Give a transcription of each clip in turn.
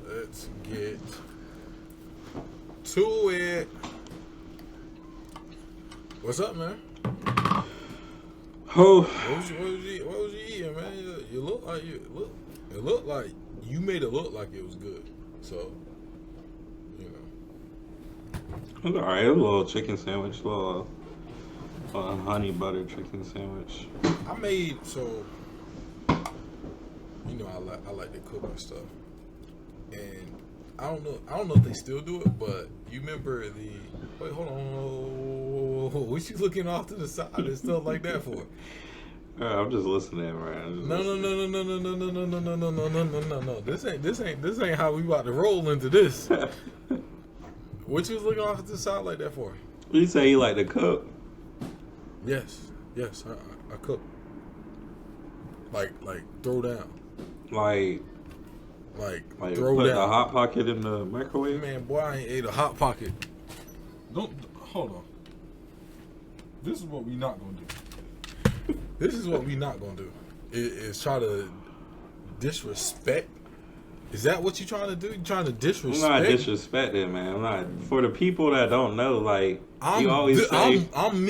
Let's get to it. What's up, man? Oh, What was you eating, man? You look like it looked like you made it look like it was good. So, you know. it was alright. It was a little chicken sandwich, a little honey butter chicken sandwich. I made I like to cook and stuff, and I don't know if they still do it, but you remember wait, hold on, what you looking off to the side and stuff like that for? I'm just listening, man. No. This ain't how we about to roll into this. What you was looking off to the side like that for? You say you like to cook? Yes, I cook. Like throw down. Like throw put down. the hot pocket in the microwave? Man, boy, I ain't ate a hot pocket. Don't hold on. This is what we not gonna do. This is what we not gonna do. Is try to disrespect. Is that what you trying to do? You trying to disrespect? I'm not disrespecting, man. I'm not. For the people that don't know, like you always say, I'm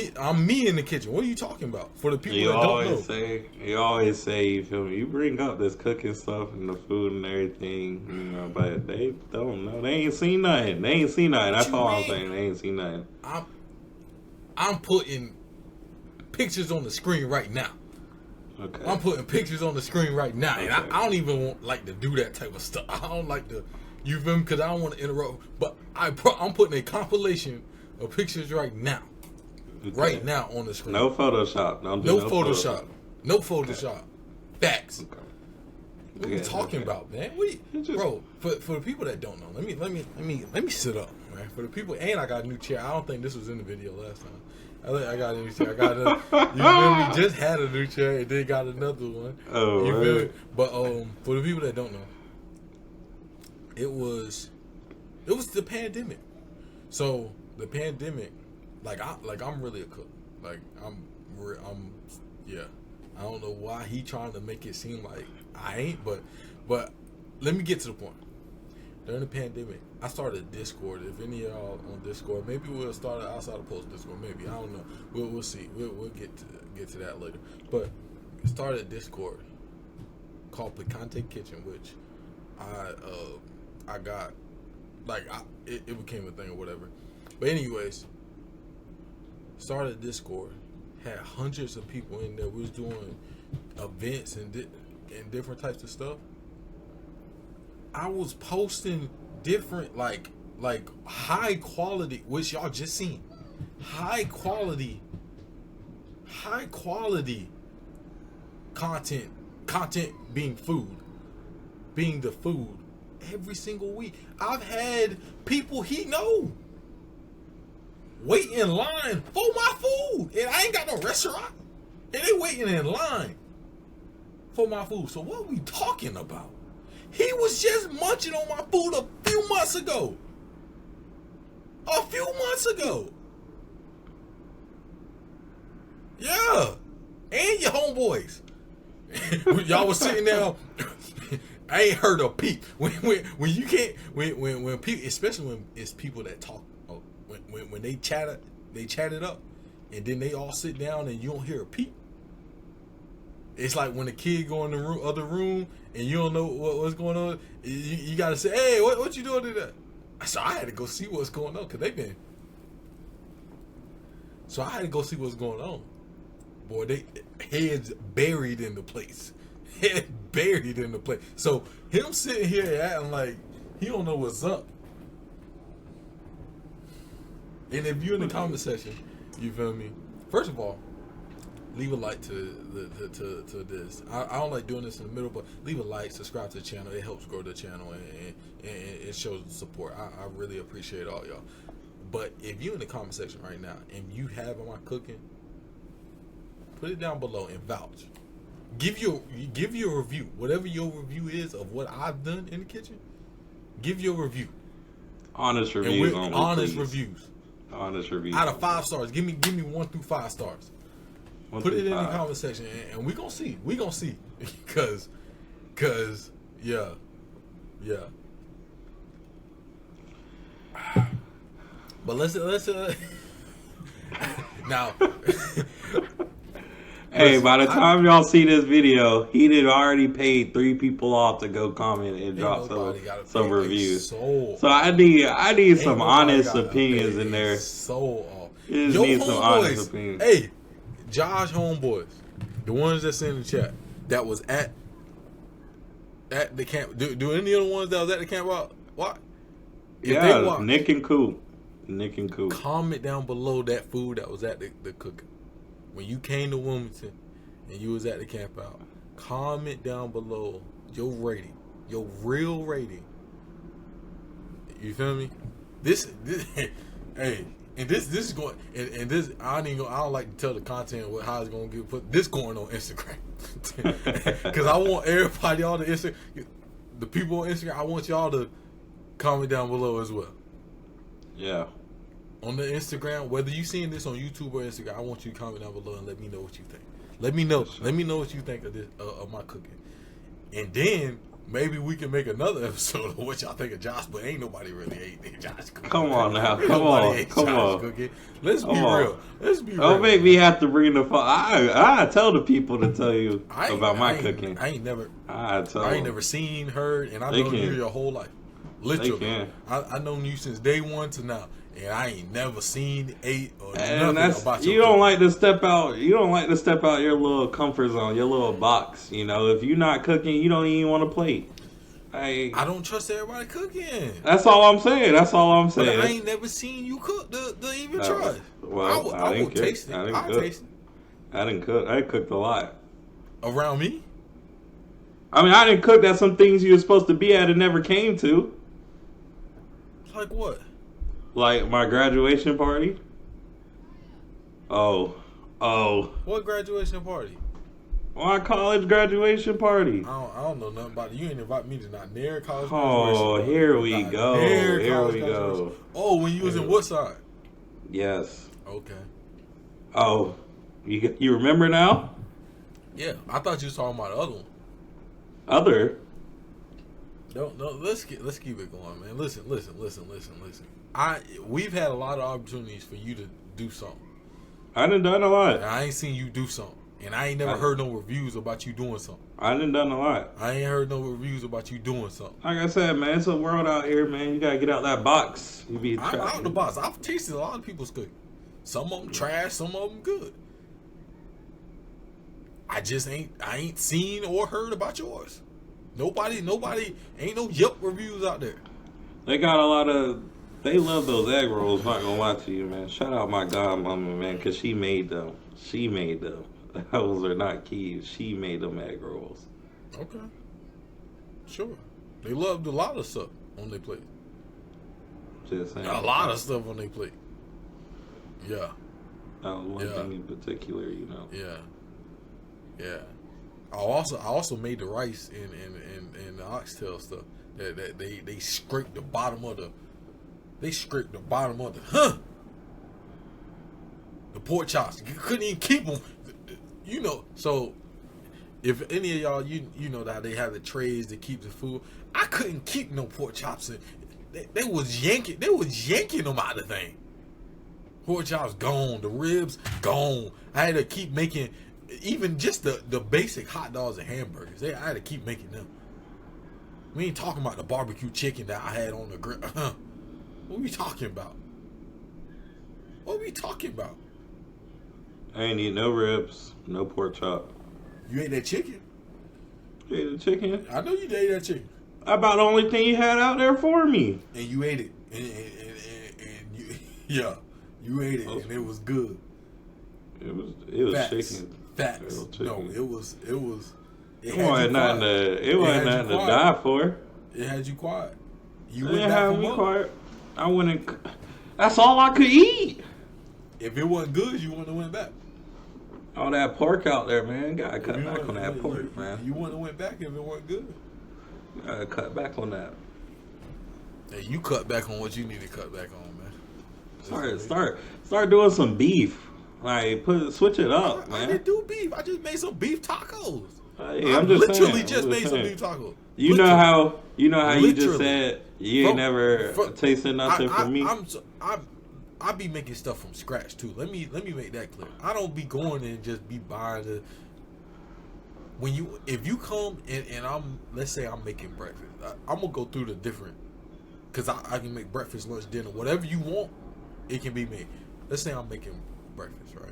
me in the kitchen. What are you talking about? For the people that don't know, you always say, you feel me? You bring up this cooking stuff and the food and everything, you know, but they don't know. They ain't seen nothing. That's all I'm saying. They ain't seen nothing. I'm putting pictures on the screen right now. Okay. I'm putting pictures on the screen right now, and I don't even like to do that type of stuff. I don't like to, you feel me? Because I don't want to interrupt. But I'm putting a compilation of pictures right now, right now on the screen. No Photoshop. Don't do no Photoshop. No Photoshop. Okay. Facts. Okay. What are we talking about, man? Bro, for the people that don't know, let me sit up, man. For the people, and I got a new chair. I don't think this was in the video last time. I got a new chair. You feel me? Just had a new chair and then got another one. Oh, you right. feel me? But for the people that don't know, it was the pandemic. So the pandemic, I'm really a cook. Like I'm yeah. I don't know why he trying to make it seem like I ain't, but let me get to the point. During the pandemic, I started a Discord. If any of y'all on Discord, maybe we'll start an outside of post Discord. Maybe, I don't know. We'll see. We'll get to that later. But I started a Discord called Picante Kitchen, which I got it became a thing or whatever. But anyways, started a Discord, had hundreds of people in there. We was doing events and different types of stuff. I was posting different like high quality, which y'all just seen. High quality content being the food every single week. I've had people he know wait in line for my food, and I ain't got no restaurant, and they waiting in line for my food. So what are we talking about? He was just munching on my food a few months ago. Yeah. And your homeboys. Y'all was sitting there. I ain't heard a peep. When you can't, when people, especially when it's people that talk, when they chat it up, and then they all sit down and you don't hear a peep. It's like when a kid go in the other room and you don't know what's going on. You got to say, "Hey, what you doing today?" So I had to go see what's going on because So I had to go see what's going on. Boy, they heads buried in the place. So him sitting here acting like he don't know what's up. And if you're in the comment section, you feel me? First of all, leave a like to this. I don't like doing this in the middle, but leave a like, subscribe to the channel. It helps grow the channel and it shows support. I really appreciate all y'all. But if you're in the comment section right now and you have my cooking, put it down below and vouch. Give your review, whatever your review is of what I've done in the kitchen. Give your review. Honest reviews. Honest reviews. Honest reviews. Out of 5 stars, give me 1 through 5 stars. Put it in the comment section, and we gonna see. Cause yeah, Yeah. But let's now. Hey, by the time y'all see this video, he did already paid 3 people off to go comment and drop some reviews. So I need some honest opinions in there. Soul off. You just need some honest opinions. Hey, Josh homeboys, the ones that's in the chat that was at the camp. Do any of the ones that was at the camp what? Yeah, Nick and Coop. Comment down below that food that was at the cooking. When you came to Wilmington and you was at the camp out, comment down below your rating, your real rating. You feel me? This hey, and this is going and this I don't like to tell the content how it's gonna get put. This going on Instagram because I want everybody on the Instagram, the people on Instagram. I want y'all to comment down below as well. Yeah. On the Instagram, whether you seeing this on YouTube or Instagram, I want you to comment down below and let me know what you think. Let me know. Let me know what you think of this of my cooking, and then maybe we can make another episode of what y'all think of Josh. But ain't nobody really ate Josh cooking. Come on now, come on. Cooking. Let's be real. Don't make me have to bring the phone. I tell the people to tell you about my cooking. I ain't never seen, heard, and I know you your whole life. Literally, I known you since day one to now. And I ain't never seen, ate, or nothing about your You don't like to step out. You don't like to step out your little comfort zone, your little box. You know, if you're not cooking, you don't even want to plate. I don't trust everybody cooking. That's all I'm saying. But I ain't never seen you cook to even try. Well, I would taste it. I didn't cook. I cooked a lot. Around me? I mean, I didn't cook at some things you were supposed to be at and never came to. Like what? Like my graduation party? Oh. What graduation party? My college graduation party. I don't know nothing about it. You ain't invite me to not near college graduation. Oh, here we go. Oh, when you was in Woodside? Yes. Okay. Oh, you remember now? Yeah, I thought you was talking about the other one. Other? No, let's keep it going, man. Listen. We've had a lot of opportunities for you to do something. I done a lot. And I ain't seen you do something. And I ain't never heard no reviews about you doing something. I done a lot. I ain't heard no reviews about you doing something. Like I said, man, it's a world out here, man. You gotta get out that box. I'm out the box. I've tasted a lot of people's cooking. Some of them trash, some of them good. I ain't seen or heard about yours. Nobody, ain't no Yelp reviews out there. They got a lot of, they love those egg rolls, not gonna lie to you, man. Shout out my godmama, man, because she made them. Those are not Keeves. She made them egg rolls. Okay. Sure. They loved a lot of stuff on their plate. Just saying. A lot of stuff on their plate. Yeah. That was one thing in particular, you know. Yeah. I also made the rice and the oxtail stuff. That they scraped the bottom of the the pork chops. You couldn't even keep them. You know, so if any of y'all you know that they have the trays to keep the food, I couldn't keep no pork chops. They was yanking them out of the thing. Pork chops gone, the ribs gone. I had to keep making even just the basic hot dogs and hamburgers. I had to keep making them. We ain't talking about the barbecue chicken that I had on the grill. What we talking about? I ain't eat no ribs, no pork chop. You ate that chicken? You ate the chicken? I know you ate that chicken. About the only thing you had out there for me. And you ate it. And you, yeah, you ate it, and it was good. It was Facts. chicken. Facts. No, it was. It wasn't nothing to die for. It had you quiet. You went back for me quiet. I wouldn't. That's all I could eat. If it wasn't good, you wouldn't have went back. All that pork out there, man. Gotta cut back on that pork, man. You wouldn't have went back if it wasn't good. Gotta cut back on that. Hey, you cut back on what you need to cut back on, man. Start doing some beef. Like switch it up, man. I didn't do beef. I just made some beef tacos. Hey, I literally just made some beef tacos. You know how you just Literally. said you ain't never tasted nothing from me. I be making stuff from scratch too. Let me make that clear. I don't be going and just be buying the. If you come and let's say I'm making breakfast, I'm gonna go through the different, cause I can make breakfast, lunch, dinner, whatever you want, it can be made. Let's say I'm making breakfast, right?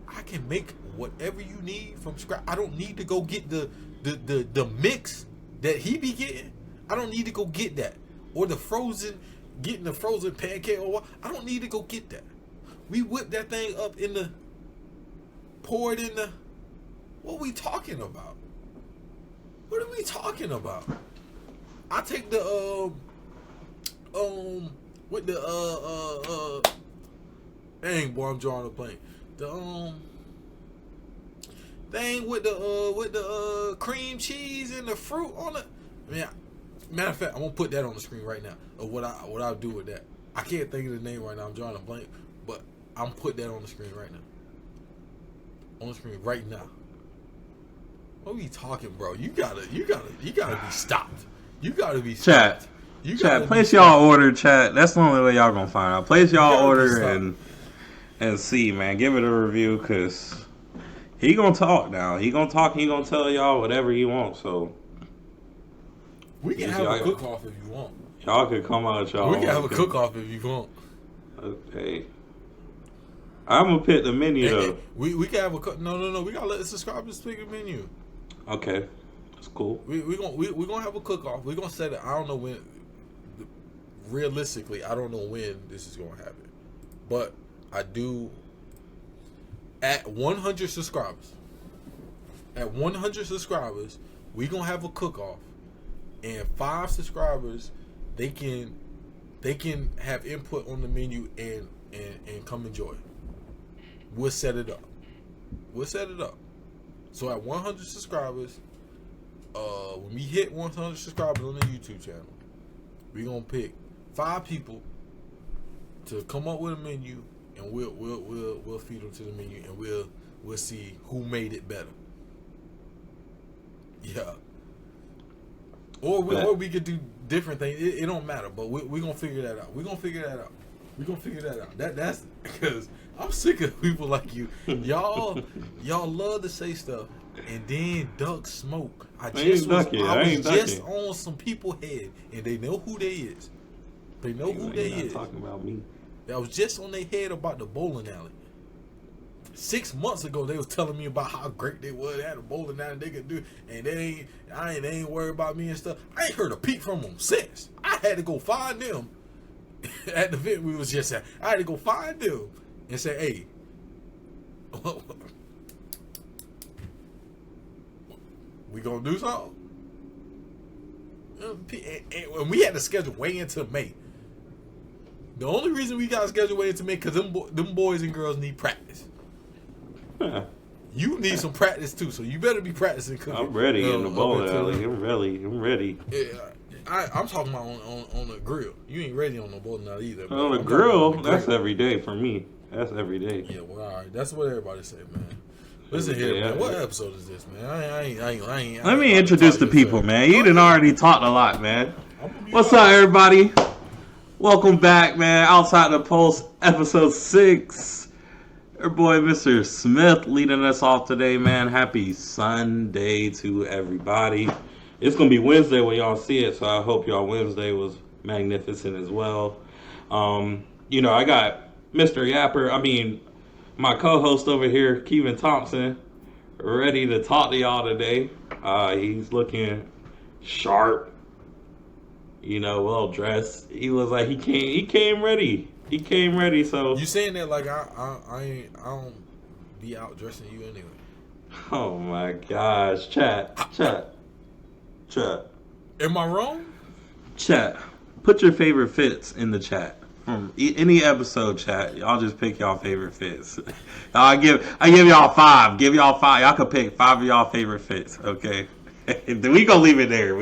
I can make whatever you need from scratch. I don't need to go get the mix that he be getting. I don't need to go get that, or getting the frozen pancake, or what. I don't need to go get that. We whip that thing up pour it in the. What are we talking about? What are we talking about? I take the with the dang boy, I'm drawing a blank. The thing with the cream cheese and the fruit on it. Matter of fact, I'm gonna put that on the screen right now of what I'll do with that. I can't think of the name right now. I'm drawing a blank, but I'm put that on the screen right now. On the screen right now. What are we talking, bro? You gotta be stopped. You gotta be stopped. Chat, place y'all order, chat. That's the only way y'all gonna find out. Place y'all order and see, man. Give it a review, cause he gonna talk now. He gonna talk. He gonna tell y'all whatever he wants. So we can have a cook off if you want. Y'all can come out, y'all. We can have a cook off if you want. Okay. I'm gonna pick the menu though. We can have a cook. No. We gotta let the subscribers pick a menu. Okay, that's cool. We gonna have a cook off. We gonna set it. I don't know when. Realistically, I don't know when this is gonna happen, but I do. At 100 subscribers. At 100 subscribers, we gonna have a cook off, and 5 subscribers, they can have input on the menu and come enjoy. We'll set it up. So at 100 subscribers, when we hit 100 subscribers on the YouTube channel, we're gonna pick 5 people to come up with a menu, and we'll feed them to the menu, and we'll see who made it better. Yeah. Or we could do different things. It don't matter, but we're gonna figure that out. We're gonna figure that out. That's because I'm sick of people like you. Y'all love to say stuff and then duck smoke. I was just on some people head, and they know who they is. They know who they is. Talking about me. I was just on their head about the bowling alley. 6 months ago, they was telling me about how great they was. They had a bowling alley they could do, and they ain't worried about me and stuff. I ain't heard a peep from them since. I had to go find them at the event we was just at. I had to go find them and say, hey, we gonna do something? And we had to schedule way into May. The only reason we got scheduled way into May because them boys and girls need practice. You need some practice too, so you better be practicing cooking. I'm ready in the bowling alley. I'm ready. Yeah, I'm talking about on the grill. You ain't ready on the bowling alley either. On the grill, that's every day for me. That's every day. Yeah, well, all right. That's what everybody say, man. Listen here, man. What episode is this, man? I ain't. Let me introduce the people, man. You done already talked a lot, man. What's up, everybody? Welcome back, man. Outside the Post, episode 6. Our boy, Mr.Smith, leading us off today, man. Happy Sunday to everybody. It's going to be Wednesday when y'all see it, so I hope y'all Wednesday was magnificent as well. I got Mr. Yapper, my co-host over here, Keevin Thompson, ready to talk to y'all today. He's looking sharp, well dressed. He was like, he came ready. He came ready, so. You saying that like I don't be out dressing you anyway. Oh my gosh. Chat. Am I wrong? Chat. Put your favorite fits in the chat. From any episode, chat. Y'all just pick y'all favorite fits. I give y'all 5. Y'all can pick 5 of y'all favorite fits, okay? We gonna leave it there.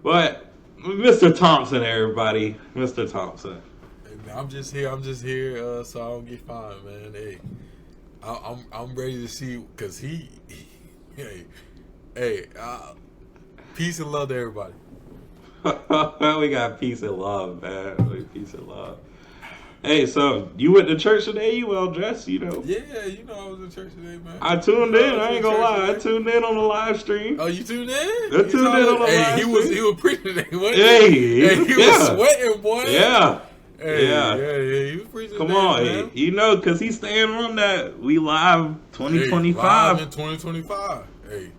But Mr. Thompson, everybody. Mr. Thompson. Hey, man, I'm just here so I don't get fined, man. Hey, I'm ready to see because he hey, peace and love to everybody. We got peace and love, man. Peace and love. Hey, so you went to church today? You well dressed, you know? Yeah, I was in church today, man. I tuned in. I ain't gonna lie. I tuned in on the live stream. Oh, you tuned in? I tuned in on the live stream. He was preaching today, wasn't he? He was sweating, boy. Yeah. Yeah, he was preaching. Come on, man. You know, because he's staying on that. We live 2025. Live in 2025. Hey,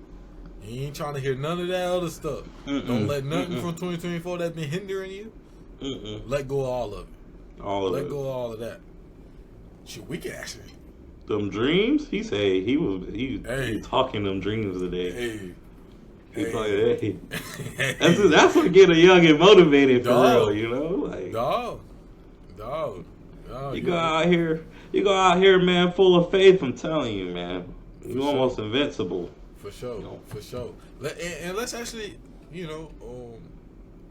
he ain't trying to hear none of that other stuff. Don't let nothing from 2024 that's been hindering you. Let go of all of it. Let go of all of that. Shit, we can actually. Them dreams? He said he was talking them dreams today. He's like, hey. That's what get a youngin' motivated for real, you know? Like, dog. You go out here, man, full of faith. I'm telling you, man. You're almost invincible. For sure, you know? For sure. And let's actually, I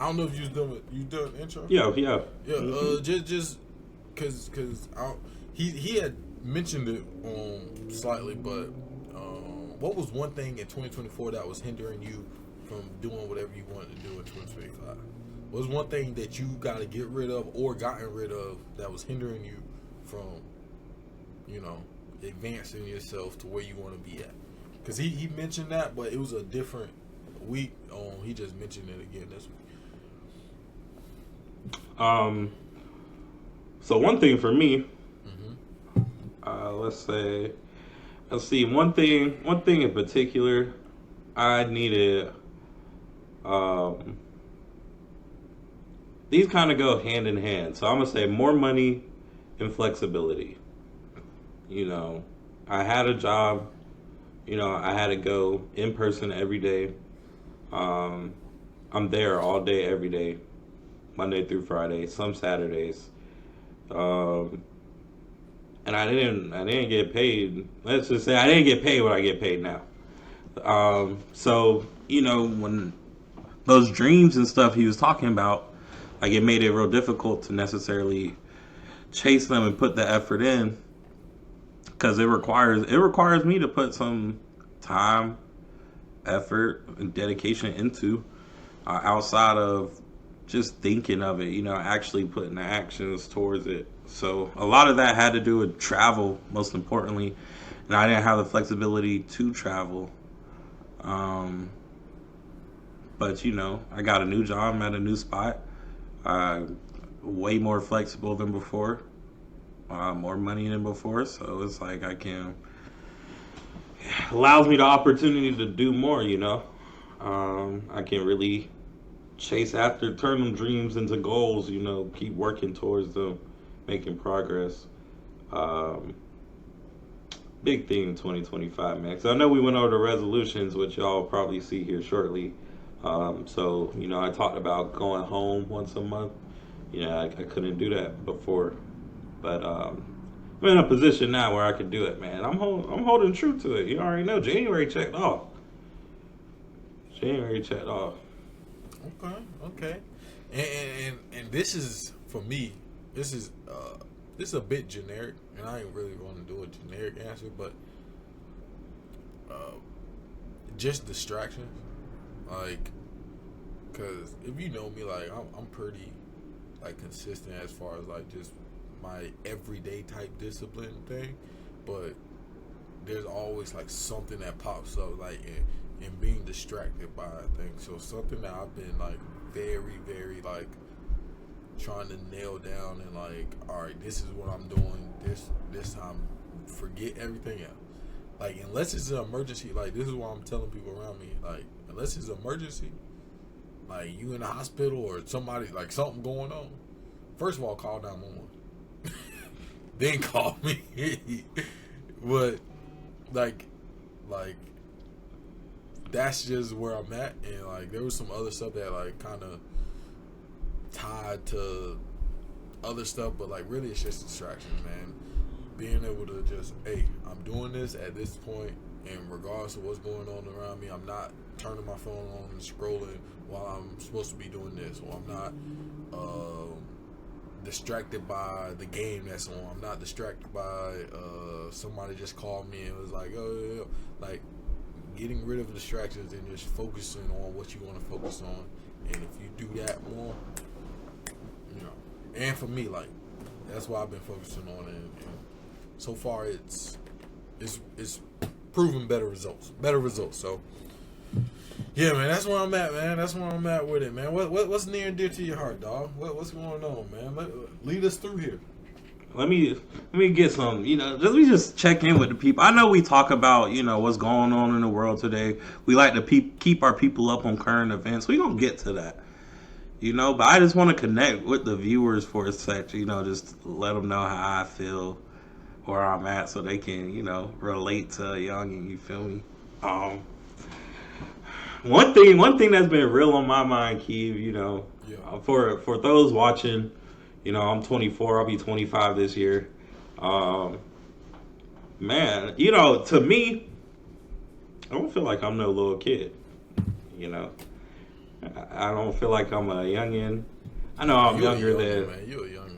don't know if you done intro. Yeah. Just because he had mentioned it slightly, but what was one thing in 2024 that was hindering you from doing whatever you wanted to do in 2025? What was one thing that you got to get rid of or gotten rid of that was hindering you from, advancing yourself to where you want to be at? Because he mentioned that, but it was a different week. He just mentioned it again this week. So one thing for me, let's see, one thing in particular, I needed, these kind of go hand in hand. So I'm going to say more money and flexibility. I had a job, I had to go in person every day. I'm there all day, every day, Monday through Friday, some Saturdays. And I didn't get paid. Let's just say I didn't get paid what I get paid now. So, when those dreams and stuff he was talking about, like, it made it real difficult to necessarily chase them and put the effort in, because it requires me to put some time, effort, and dedication into, outside of just thinking of it, actually putting the actions towards it. So a lot of that had to do with travel, most importantly, and I didn't have the flexibility to travel. But I got a new job, I'm at a new spot, way more flexible than before, more money than before. So it's like allows me the opportunity to do more. I can really chase after, turn them dreams into goals. Keep working towards them, making progress. Big thing in 2025, man. Because I know we went over the resolutions, which y'all probably see here shortly. So I talked about going home once a month. I couldn't do that before, but I'm in a position now where I can do it, man. I'm holding true to it. You already know. January checked off. Okay. And this is, for me, this is a bit generic, and I ain't really want to do a generic answer, but just distractions. Like, because if you know me, like, I'm pretty, like, consistent as far as, like, just my everyday type discipline thing, but there's always, like, something that pops up, like, and being distracted by things. So something that I've been, like, very, very, like, trying to nail down and, like, all right, this is what I'm doing this time. Forget everything else. Like, unless it's an emergency, like, this is why I'm telling people around me, like, unless it's an emergency, like, you in the hospital or somebody, like, something going on, first of all, call 911. Then call me. But, like, that's just where I'm at. And, like, there was some other stuff that, like, kind of tied to other stuff, but, like, really it's just distractions, man. Being able to just, hey, I'm doing this at this point, and regardless of what's going on around me, I'm not turning my phone on and scrolling while I'm supposed to be doing this, or I'm not distracted by the game that's on. I'm not distracted by somebody just called me and was like, oh, like getting rid of distractions and just focusing on what you want to focus on. And if you do that more, you know, and for me, like that's what I've been focusing on, and so far it's proven better results. So yeah, man, that's where I'm at, man. That's where I'm at with it, man. What's near and dear to your heart, dog? What's going on, man? Lead us through here. Let me get some, let me just check in with the people. I know we talk about, what's going on in the world today. We like to keep our people up on current events. We're going to get to that, but I just want to connect with the viewers for a sec, just let them know how I feel, where I'm at, so they can, relate to a youngin', you feel me? One thing that's been real on my mind, Keev, for those watching, I'm 24. I'll be 25 this year. Man, to me, I don't feel like I'm no little kid. I don't feel like I'm a youngin'. I know I'm younger than. Man, you're a youngin'.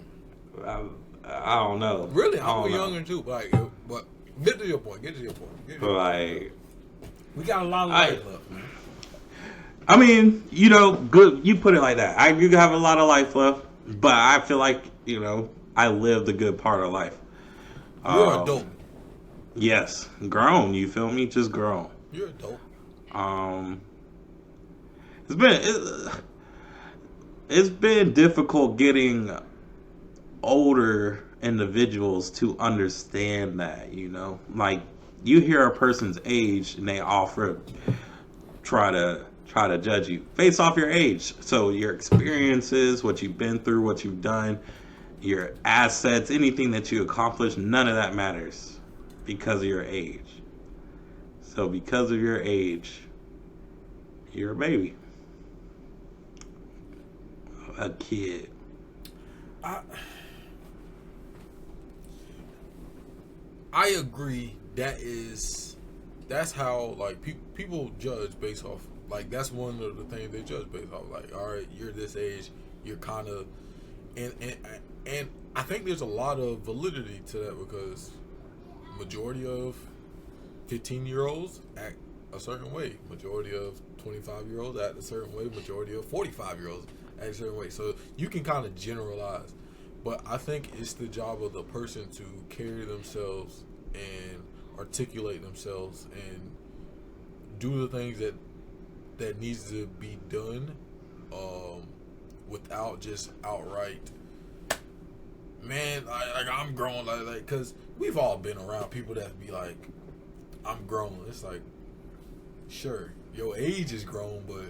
I don't know. Really, I'm a youngin' too. But get to your point. Like, we got a lot of life left, man. I mean, good. You put it like that. You have a lot of life left. But I feel like, I lived a good part of life. You're an adult. Yes. Grown, you feel me? Just grown. You're an adult. It's been difficult getting older individuals to understand that, Like, you hear a person's age and they offer try to judge you based off your age. So your experiences, what you've been through, what you've done, your assets, anything that you accomplished, none of that matters because of your age. So because of your age, you're a baby. A kid. I agree. That's how, like, people judge based off. Like, that's one of the things they judge based off. Like, all right, you're this age, you're kind of, and I think there's a lot of validity to that because majority of 15-year-olds act a certain way, majority of 25-year-olds act a certain way, majority of 45-year-olds act a certain way. So you can kind of generalize, but I think it's the job of the person to carry themselves and articulate themselves and do the things that needs to be done without just outright, man, like I'm grown, like, because we've all been around people that be like, I'm grown. It's like, sure, your age is grown, but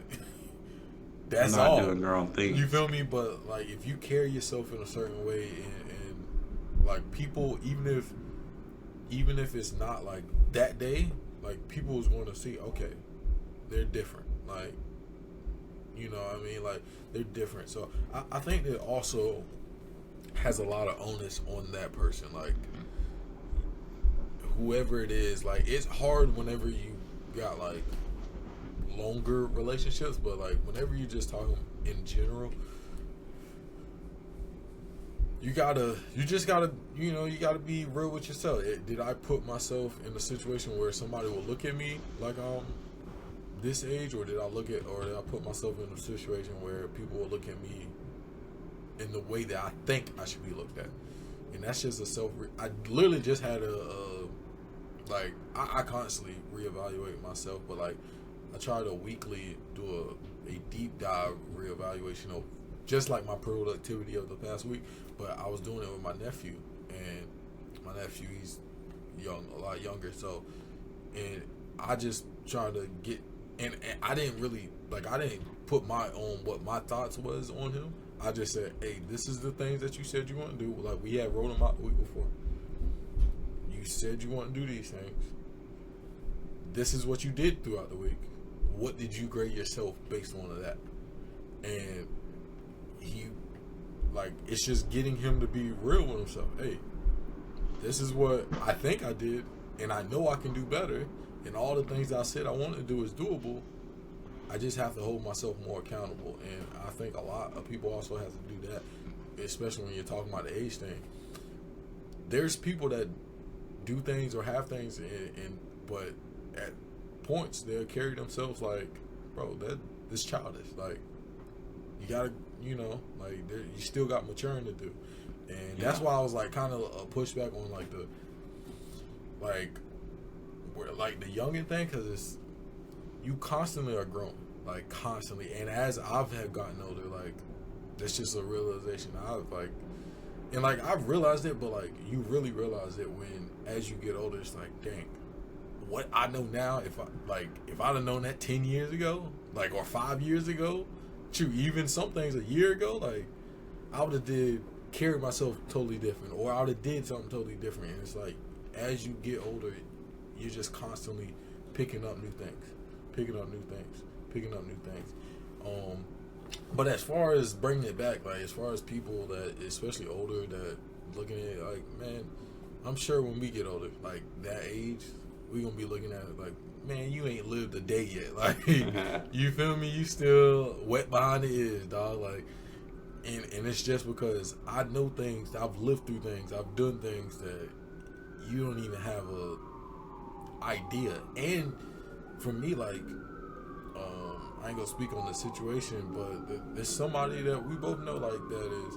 that's all. Not doing grown things. You feel me? But like, if you carry yourself in a certain way, and like people, even if it's not like that day, like people is going to see, okay, they're different. Like, you know what I mean? Like, they're different. So I think that also has a lot of onus on that person. Like, whoever it is, like, it's hard whenever you got like longer relationships, but like whenever you just talking in general, you just gotta be real with yourself. Did I put myself in a situation where somebody will look at me like I'm this age, or did I put myself in a situation where people will look at me in the way that I think I should be looked at? And that's just I literally just had I constantly reevaluate myself, but like I try to weekly do a deep dive reevaluation of just like my productivity of the past week. But I was doing it with my nephew, and my nephew, he's young, a lot younger. So, and I just tried to get, and I didn't really, like, I didn't put what my thoughts was on him. I just said, hey, this is the things that you said you want to do. Like, we had wrote them out the week before. You said you want to do these things. This is what you did throughout the week. What did you grade yourself based on that? And he, like, it's just getting him to be real with himself. Hey, this is what I think I did, and I know I can do better, and all the things I said I wanted to do is doable. I just have to hold myself more accountable, and I think a lot of people also have to do that. especially when you're talking about the age thing, there's people that do things or have things, but at points they'll carry themselves like, bro, that's childish. Like, you gotta, like, you still got maturing to do, and that's why I was like kind of a pushback on like the youngin thing, because it's, you constantly are growing, like constantly, and as have gotten older, like that's just a realization I've realized it, but like you really realize it when as you get older, it's like, dang, what I know now, if I'd have known that 10 years ago, like, or 5 years ago, even some things a year ago, like I would have carried myself totally different, or I would have did something totally different. And it's like, as you get older, you're just constantly picking up new things. But as far as bringing it back, like as far as people that, especially older, that looking at it like, man, I'm sure when we get older, like that age, we're gonna be looking at it like, man, you ain't lived a day yet. Like, you feel me? You still wet behind the ears, dog. Like, and it's just because I know things, I've lived through things, I've done things that you don't even have a idea. And for me, like, I ain't gonna speak on the situation, but there's somebody that we both know, like, that is,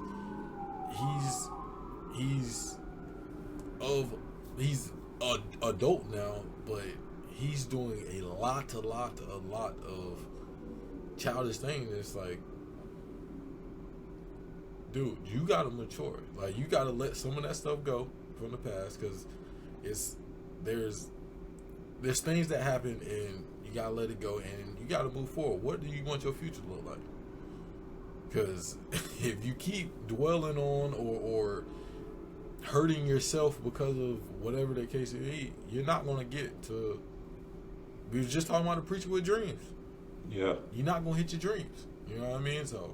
he's adult now, but he's doing a lot of childish things. It's like, dude, you gotta mature. Like, you gotta let some of that stuff go from the past, because there's things that happen, and you gotta let it go, and you gotta move forward. What do you want your future to look like? Because if you keep dwelling on or hurting yourself because of whatever the case may be, you're not gonna get to. We were just talking about a preacher with dreams. Yeah, you're not gonna hit your dreams. You know what I mean? So,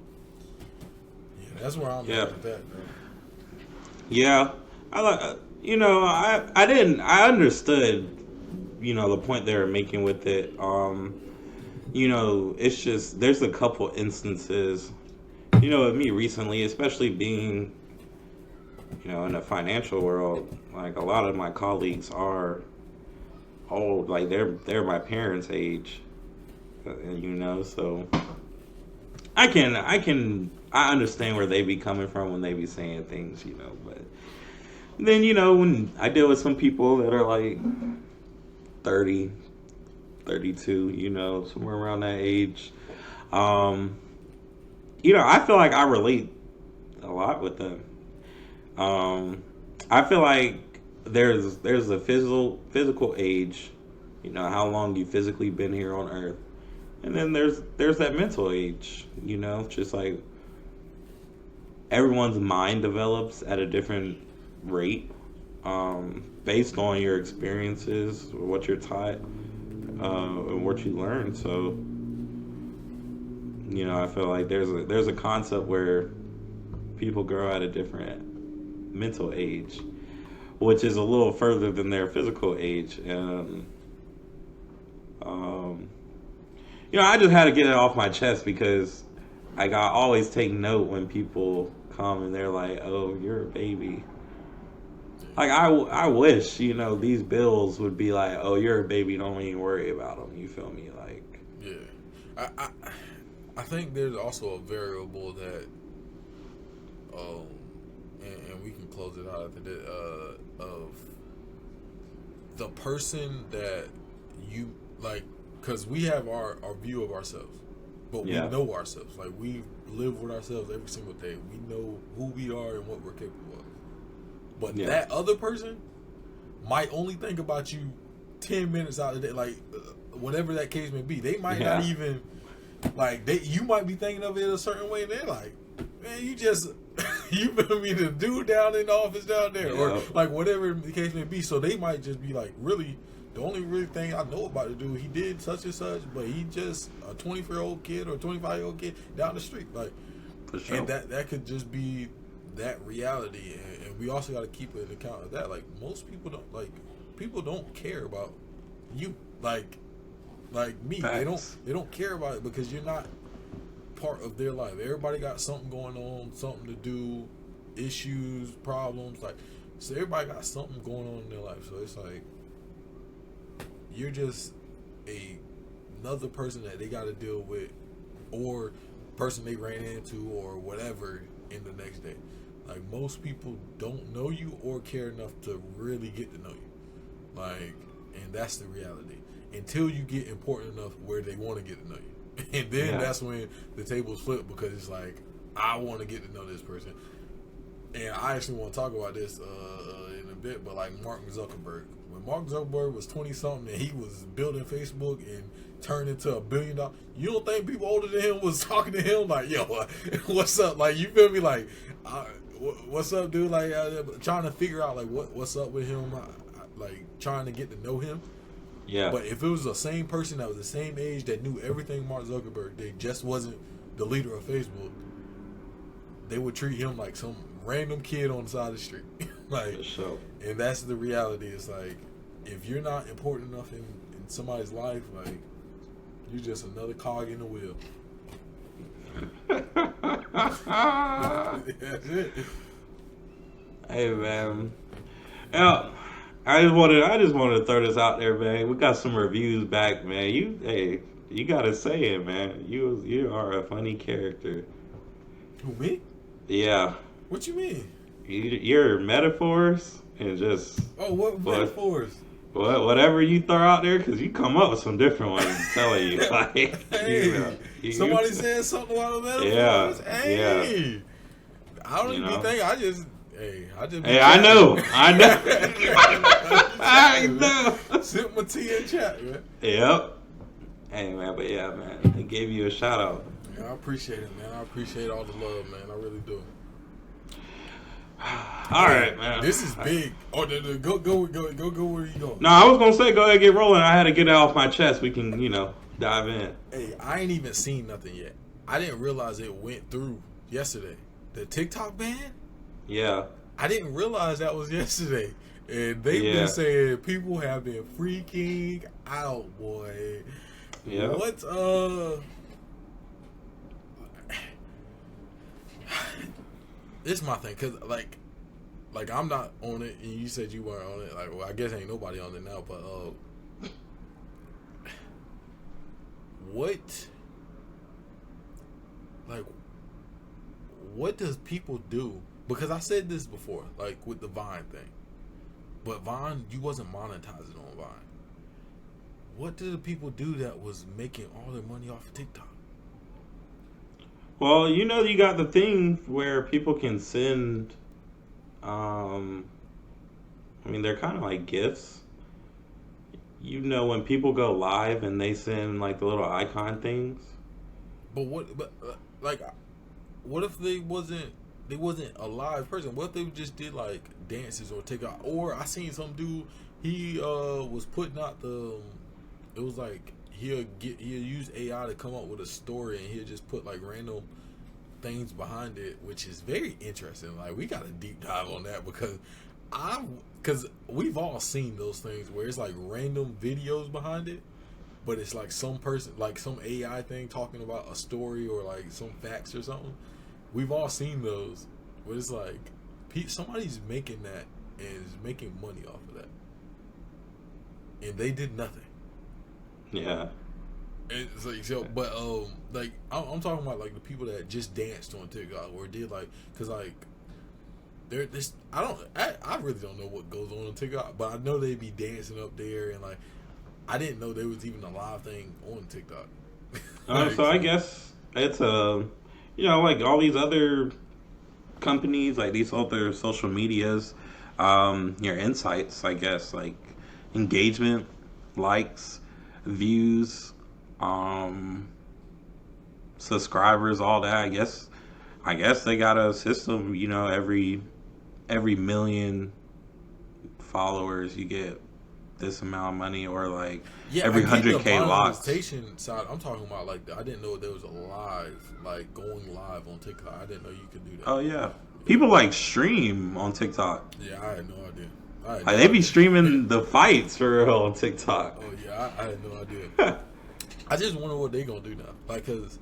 yeah, that's where I'm at with that, man. Yeah, I understood, the point they were making with it. It's just, there's a couple instances, with me recently, especially being, in the financial world, like a lot of my colleagues are old, like they're my parents' age, so I understand where they be coming from when they be saying things, but then, when I deal with some people that are like 30, 32, somewhere around that age, I feel like I relate a lot with them. I feel like there's a physical age, how long you physically been here on Earth, and then there's that mental age, just like everyone's mind develops at a different rate, based on your experiences, or what you're taught, and what you learn. So, I feel like there's a concept where people grow at a different mental age, which is a little further than their physical age. And I just had to get it off my chest, because I always take note when people come and they're like, "Oh, you're a baby." Like, I wish, these bills would be like, "Oh, you're a baby, don't even worry about them." You feel me? Like, yeah, I think there's also a variable that, and we can close it out after that, of the person that you like, because we have our view of ourselves, but we know ourselves. Like, we live with ourselves every single day. We know who we are and what we're capable of. But that other person might only think about you 10 minutes out of the day, like, whatever that case may be. They might not even, like, you might be thinking of it a certain way, and they're like, man, you just, you feel me, the dude down in the office down there, or like whatever the case may be. So they might just be like, really, the only really thing I know about the dude, he did such and such, but he just a 24-year-old kid or 25-year-old kid down the street, like, for sure. And that could just be that reality, and we also got to keep it in account of that. Like, most people don't care about you, like me. Facts. They don't care about it, because you're not part of their life. Everybody got something going on, something to do, issues, problems. Like, so everybody got something going on in their life. So it's like you're just another person that they got to deal with, or person they ran into, or whatever in the next day. Like, most people don't know you or care enough to really get to know you. Like, and that's the reality. Until you get important enough where they want to get to know you. And then that's when the tables flip, because it's like, I want to get to know this person. And I actually want to talk about this in a bit, but like Mark Zuckerberg. When Mark Zuckerberg was 20-something and he was building Facebook and turned into $1 billion, you don't think people older than him was talking to him like, yo, what's up? Like, you feel me? Like, what's up, dude? Like, trying to figure out like what's up with him, like trying to get to know him. Yeah. But if it was the same person that was the same age that knew everything Mark Zuckerberg, they just wasn't the leader of Facebook, they would treat him like some random kid on the side of the street. Like, for sure. And that's the reality. It's like, if you're not important enough in somebody's life, like, you're just another cog in the wheel. That's it. Hey, man. Yeah. I just wanted to throw this out there, man. We got some reviews back, man. You gotta say it, man. You are a funny character. Who, me? Yeah. What you mean? Your metaphors and just what metaphors? Whatever you throw out there, because you come up with some different ones. I'm telling you, like, hey, somebody said something about the metaphors. Yeah. Hey, yeah. I don't even think I just. I know. I know. Sip my tea and chat, man. Yep. Hey, man, but yeah, man, they gave you a shout out. Yeah, I appreciate it, man. I appreciate all the love, man. I really do. All right, man. This is big. Oh, go where you going? No, I was gonna say go ahead and get rolling. I had to get it off my chest. We can, dive in. Hey, I ain't even seen nothing yet. I didn't realize it went through yesterday. The TikTok ban? Yeah. I didn't realize that was yesterday. And they've been saying people have been freaking out, boy. Yeah. What, this is my thing, because, like I'm not on it, and you said you weren't on it. Like, well, I guess ain't nobody on it now, but, what does people do? Because I said this before, like with the Vine thing. But Vine, you wasn't monetizing on Vine. What did the people do that was making all their money off of TikTok? Well, you got the thing where people can send, they're kind of like gifts. When people go live and they send like the little icon things. But what if they wasn't a live person? What if they just did like dances or TikTok? Or I seen some dude, he was putting out it was like he'll use AI to come up with a story, and he'll just put like random things behind it, which is very interesting. Like, we got a deep dive on that, because we've all seen those things where it's like random videos behind it, but it's like some person, like some AI thing talking about a story or like some facts or something. We've all seen those, but it's like somebody's making that and is making money off of that, and they did nothing. Yeah. It's like, so, but like I'm talking about like the people that just danced on TikTok or did like, cause like they're this. I really don't know what goes on TikTok, but I know they be dancing up there, and like I didn't know there was even a live thing on TikTok. So I guess it's like all these other companies, like these other social medias, your insights, I guess, like engagement, likes, views, subscribers, all that. I guess they got a system, every million followers you get this amount of money, or like every 100K locks. Side, I'm talking about like I didn't know there was a live, like going live on TikTok. I didn't know you could do that. Oh yeah, people like stream on TikTok. Yeah, I had no idea. They be streaming the fights for real on TikTok. Oh yeah, I had no idea. I just wonder what they gonna do now, like, cause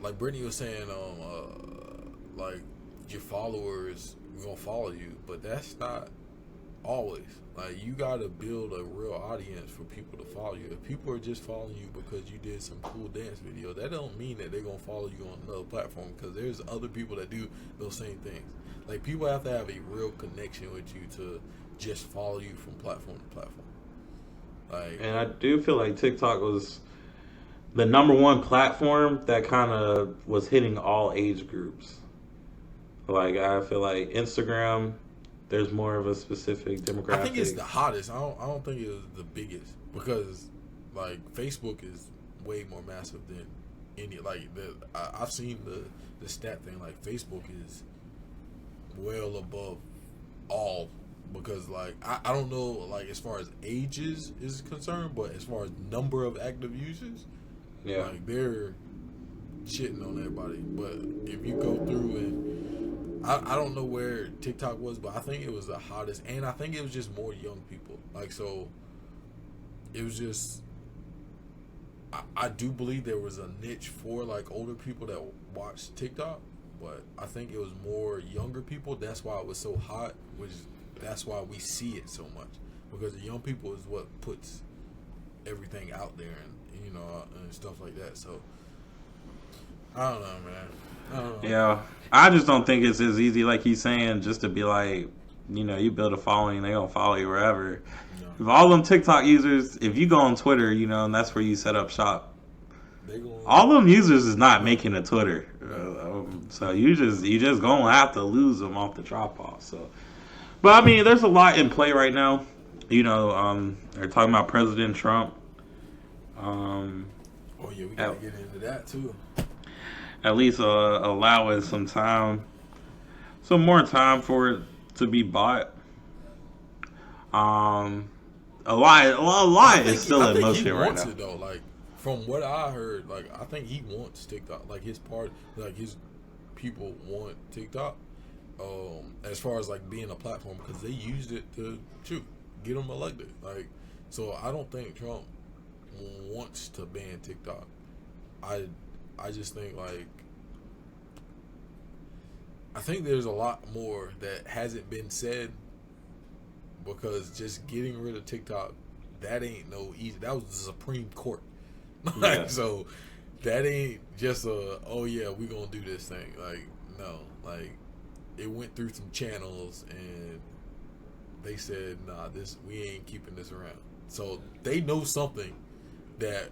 like Britney was saying, like your followers gonna follow you, but that's not always. Like, you gotta build a real audience for people to follow you. If people are just following you because you did some cool dance video, that don't mean that they're gonna follow you on another platform, because there's other people that do those same things. Like, people have to have a real connection with you to just follow you from platform to platform. Like, and I do feel like TikTok was the number one platform that kind of was hitting all age groups. Like, I feel like Instagram, there's more of a specific demographic. I think it's the hottest. I don't think it was the biggest, because like Facebook is way more massive than any. Like, I've seen the stat thing. Like, Facebook is well above all, because like I don't know, like, as far as ages is concerned, but as far as number of active users, yeah, like, they're shitting on everybody. But if you go through and I don't know where TikTok was, but I think it was the hottest, and I think it was just more young people. Like, so it was just, I do believe there was a niche for like older people that watch TikTok, but I think it was more younger people. That's why it was so hot, that's why we see it so much, because the young people is what puts everything out there, and and stuff like that. So I don't know, man. I don't know. Yeah, I just don't think it's as easy, like he's saying, just to be like, you build a following, they gonna follow you wherever. No. If all them TikTok users, if you go on Twitter, and that's where you set up shop, all them users is not making a Twitter, so you just gonna have to lose them off the drop off. So, but I mean, there's a lot in play right now. They're talking about President Trump. Oh yeah, we gotta get into that too. At least allowing some more time for it to be bought. A lot is still in motion right now. It, though. Like, from what I heard, like, I think he wants TikTok. Like, his people want TikTok. As far as like being a platform, because they used it to get them elected. Like, so I don't think Trump wants to ban TikTok. I just think, like, I think there's a lot more that hasn't been said, because just getting rid of TikTok, that ain't no easy. That was the Supreme Court. Yeah. So that ain't just oh yeah, we gonna do this thing. Like, no, like, it went through some channels and they said, nah, we ain't keeping this around. So they know something that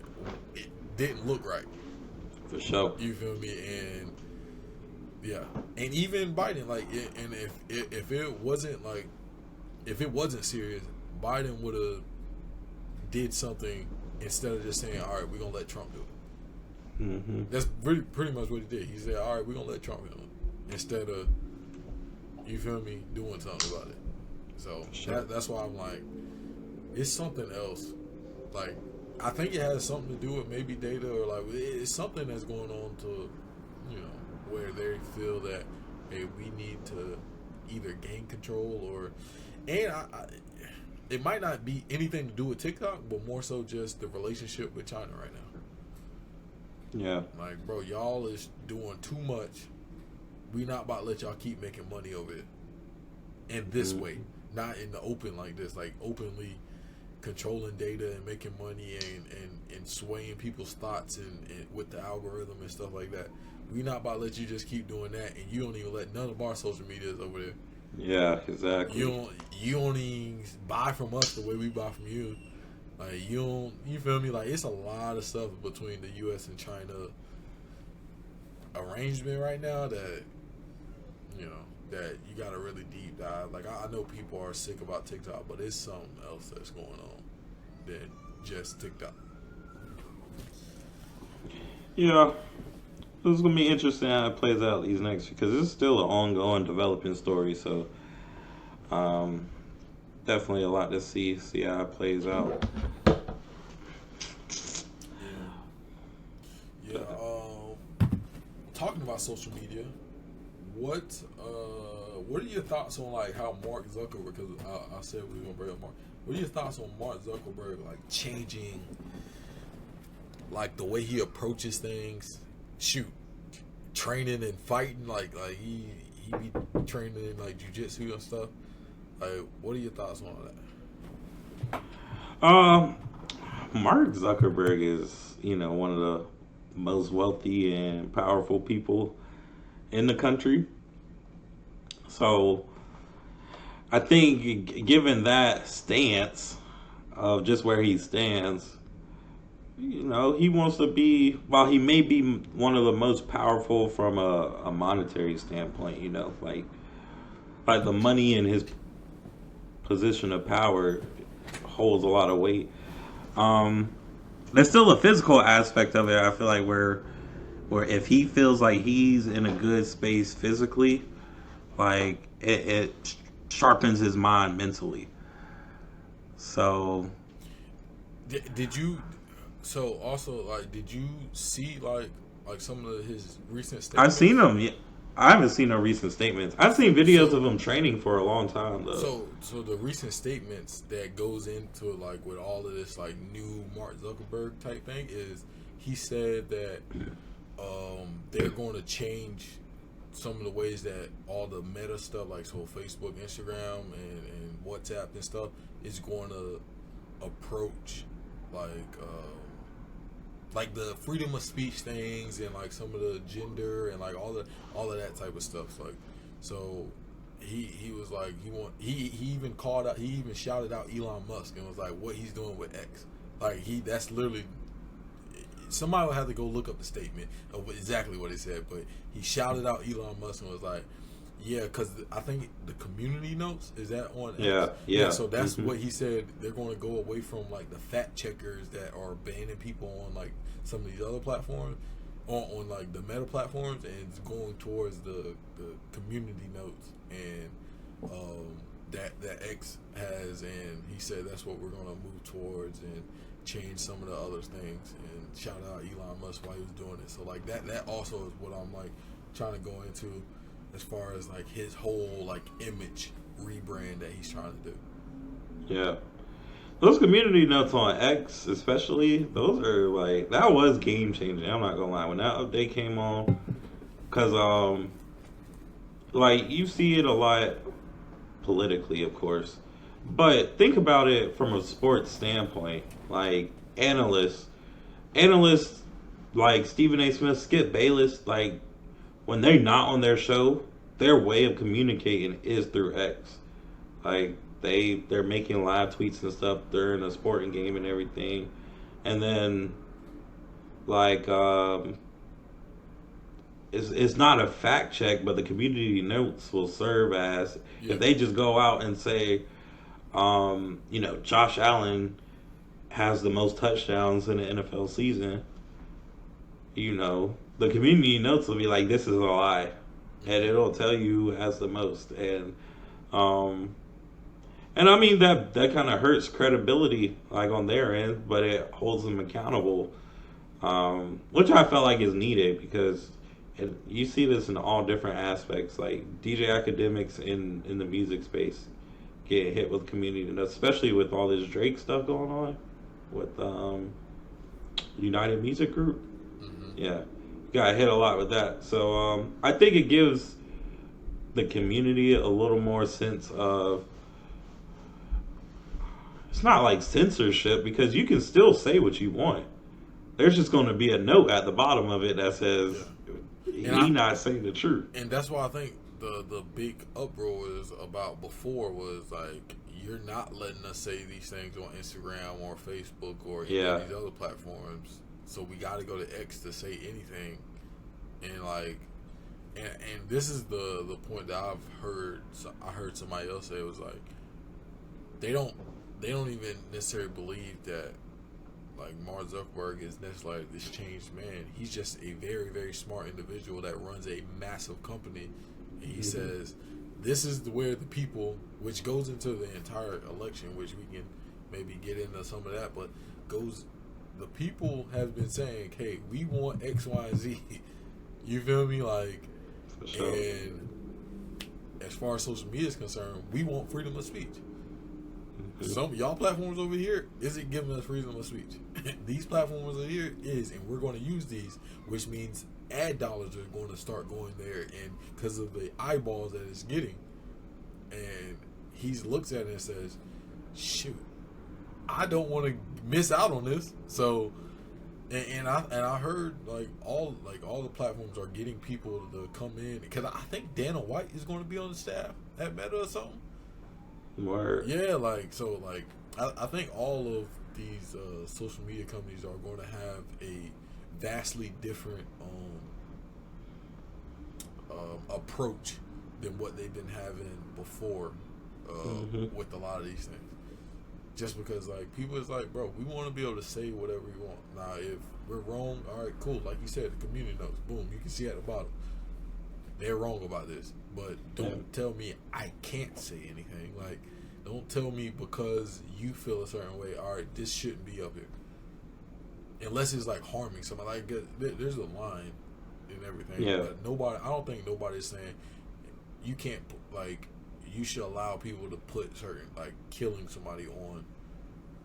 it didn't look right. For sure. You feel me? And yeah, and even Biden, like, and if it wasn't serious, Biden would have did something instead of just saying, all right, we're gonna let Trump do it. Mm-hmm. That's pretty much what he did. He said, all right, we're gonna let Trump do it, instead of, you feel me, doing something about it. So sure. that's why I'm like, it's something else. Like, I think it has something to do with maybe data, or like it's something that's going on to, where they feel that, hey, we need to either gain control and it might not be anything to do with TikTok, but more so just the relationship with China right now. Yeah. Like, bro, y'all is doing too much. We not about to let y'all keep making money over it in this way, not in the open like this, like openly controlling data and making money and swaying people's thoughts and with the algorithm and stuff like that. We not about to let you just keep doing that, and you don't even let none of our social medias over there. Yeah, exactly. You don't even buy from us the way we buy from you. Like, you feel me? Like, it's a lot of stuff between the U.S. and China arrangement right now that that you got to really deep dive. Like, I know people are sick about TikTok, but it's something else that's going on than just TikTok. Yeah. This is going to be interesting how it plays out these next, because it's still an ongoing developing story. So, definitely a lot to see how it plays out. Yeah. Talking about social media, what are your thoughts on, like, how Mark Zuckerberg? Because I said we were gonna bring up Mark. What are your thoughts on Mark Zuckerberg, like, changing, like, the way he approaches things, shoot, training and fighting, like he be training in like jiu-jitsu and stuff. Like, what are your thoughts on all that? Mark Zuckerberg is, one of the most wealthy and powerful people in the country. So I think given that stance of just where he stands, he wants to be, while he may be one of the most powerful from a monetary standpoint, like the money in his position of power holds a lot of weight. There's still a physical aspect of it. I feel like where if he feels like he's in a good space physically, like it sharpens his mind mentally. So, did you? So also, like, did you see like some of his recent statements? I've seen him. Yeah. I haven't seen no recent statements. I've seen videos of him training for a long time though. So the recent statements that goes into like with all of this like new Mark Zuckerberg type thing is he said that they're going to change some of the ways that all the meta stuff, like so Facebook, Instagram, and WhatsApp and stuff is going to approach like the freedom of speech things and like some of the gender and like all of that type of stuff. Like, so he was like he even called out, he even shouted out Elon Musk and was like what he's doing with X. Like that's literally, somebody will have to go look up the statement of exactly what he said, but he shouted out Elon Musk and was like, yeah, because I think the community notes, is that on X? Yeah. So that's what he said. They're going to go away from like the fact checkers that are banning people on like some of these other platforms, on like the meta platforms, and it's going towards the community notes and that X has, and he said that's what we're going to move towards and change some of the other things. And shout out Elon Musk while he was doing it. So like that also is what I'm like trying to go into as far as like his whole like image rebrand that he's trying to do. Yeah. Those community notes on X especially, those are like, that was game changing. I'm not gonna lie. When that update came on, cause like you see it a lot politically, of course, but think about it from a sports standpoint. Like analysts like Stephen A. Smith, Skip Bayless, like when they're not on their show, their way of communicating is through X. Like they're making live tweets and stuff during a sporting game and everything. And then like it's not a fact check, but the community notes will serve as, if they just go out and say Josh Allen has the most touchdowns in the NFL season, the community notes will be like, this is a lie, and it'll tell you who has the most. And I mean that kind of hurts credibility like on their end, but it holds them accountable, which I felt like is needed, because you see this in all different aspects. Like DJ academics in the music space get hit with community notes, especially with all this Drake stuff going on with United Music Group. Yeah, got hit a lot with that. So I think it gives the community a little more sense of, it's not like censorship, because you can still say what you want. There's just going to be a note at the bottom of it that says he's not saying the truth. And that's why I think the big uproar is about before was like, you're not letting us say these things on Instagram or Facebook or any of these other platforms. So we got to go to X to say anything. And like, and this is the point that I've heard. I heard somebody else say, it was like, they don't even necessarily believe that like Mark Zuckerberg is necessarily this changed man. He's just a very, very smart individual that runs a massive company. And he says, this is where the people, which goes into the entire election, which we can maybe get into some of that, but the people have been saying, hey, we want X, Y, and Z. You feel me? Like, for sure. And as far as social media is concerned, we want freedom of speech. Some y'all platforms over here isn't giving us freedom of speech. These platforms over here is, and we're going to use these, which means ad dollars are going to start going there, and because of the eyeballs that it's getting, and he looks at it and says, "Shoot, I don't want to miss out on this." So, and I heard like all the platforms are getting people to come in, because I think Dana White is going to be on the staff at Meta or something. Word. Yeah, I think all of these social media companies are going to have a vastly different approach than what they've been having before with a lot of these things. Just because like people is like, bro, we want to be able to say whatever we want. Now, if we're wrong, all right, cool. Like you said, the community knows. Boom, you can see at the bottom. They're wrong about this, but don't tell me I can't say anything. Like, don't tell me because you feel a certain way, all right, this shouldn't be up here. Unless it's like harming somebody. Like, there's a line and everything. Yeah. But I don't think nobody's saying you can't, like, you should allow people to put certain, like, killing somebody on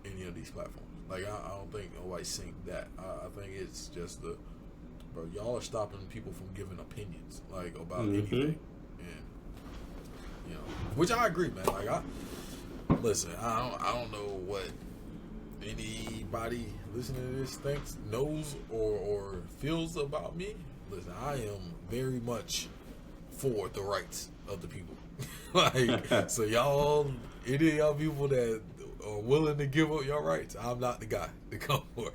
any of these platforms. Like, I don't think nobody's saying that. I think it's just bro, y'all are stopping people from giving opinions, like, about anything. And, you know, which I agree, man. Like, listen, I don't know what anybody listening to this thinks, knows, or feels about me. Listen, I am very much for the rights of the people. Like, so y'all, any of y'all people that are willing to give up your rights, I'm not the guy to come for.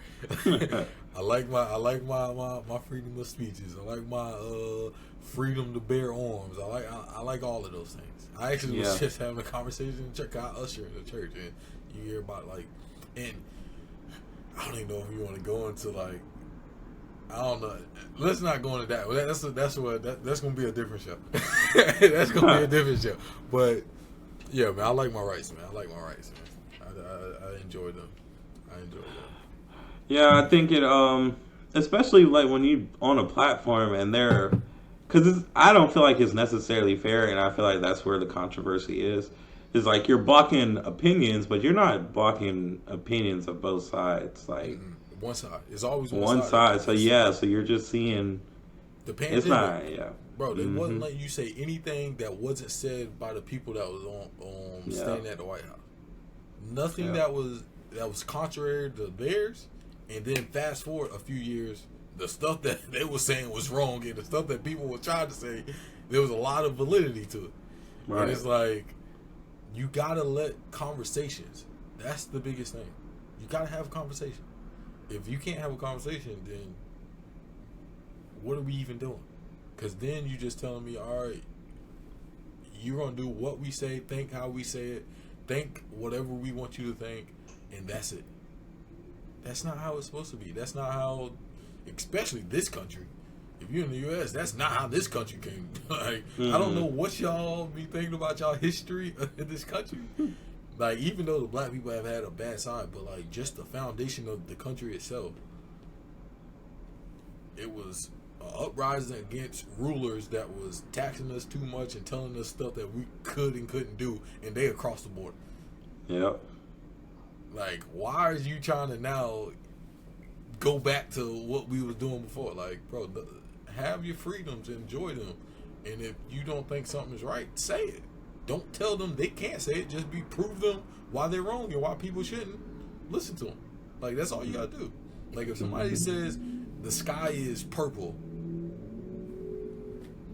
I like my freedom of speeches. I like my freedom to bear arms. I like all of those things. I actually was just having a conversation in church. I usher in the church, and you hear about like, and I don't even know if you want to go into like, I don't know. Let's not go into that. That's gonna be a different show. That's gonna be a different show. But yeah, man, I like my rights, man. I enjoy them. Yeah, I think it, especially like when you on a platform and because I don't feel like it's necessarily fair, and I feel like that's where the controversy is. Is like you're blocking opinions, but you're not blocking opinions of both sides. Like one side, it's always one side. So so you're just seeing the pandemic. It's not, bro. They wasn't letting you say anything that wasn't said by the people that was on standing at the White House. Nothing that was contrary to theirs. And then fast forward a few years, the stuff that they were saying was wrong, and the stuff that people were trying to say, there was a lot of validity to it. Right. And it's like, you gotta let conversations. That's the biggest thing. You gotta have a conversation. If you can't have a conversation, then what are we even doing? Because then you just telling me, all right, you're gonna do what we say, think how we say it, think whatever we want you to think, and that's it. That's not how it's supposed to be. That's not how, especially this country. If you're in the U.S., that's not how this country came. Like, I don't know what y'all be thinking about y'all history in this country. Like, even though the black people have had a bad side, but like just the foundation of the country itself, it was an uprising against rulers that was taxing us too much and telling us stuff that we could and couldn't do, and they across the board. Yep. Like, why are you trying to now go back to what we was doing before? Like, bro, have your freedoms, enjoy them, and if you don't think something's right, say it. Don't tell them they can't say it. Just prove them why they're wrong and why people shouldn't listen to them. Like, that's all you gotta do. Like, if somebody says the sky is purple,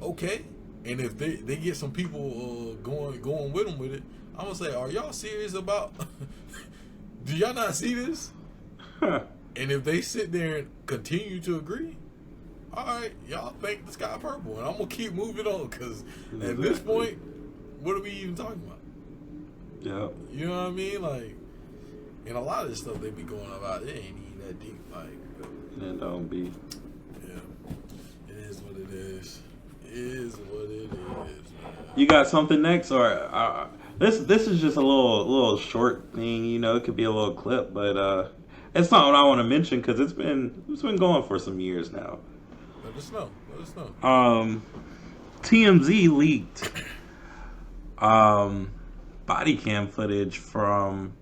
okay, and if they get some people going with them with it, I'm gonna say, are y'all serious about? Do y'all not see this? And if they sit there and continue to agree, all right, y'all think the sky purple, and I'm gonna keep moving on, because at this point, what are we even talking about? Yeah. You know what I mean? Like, and a lot of this stuff they be going about, it ain't even that deep. Like, it don't be. Yeah, it is what it is. It is what it is, man. You got something next, or this is just a little short thing, you know. It could be a little clip, but it's not what I want to mention because it's been going for some years now. Let us know. TMZ leaked body cam footage from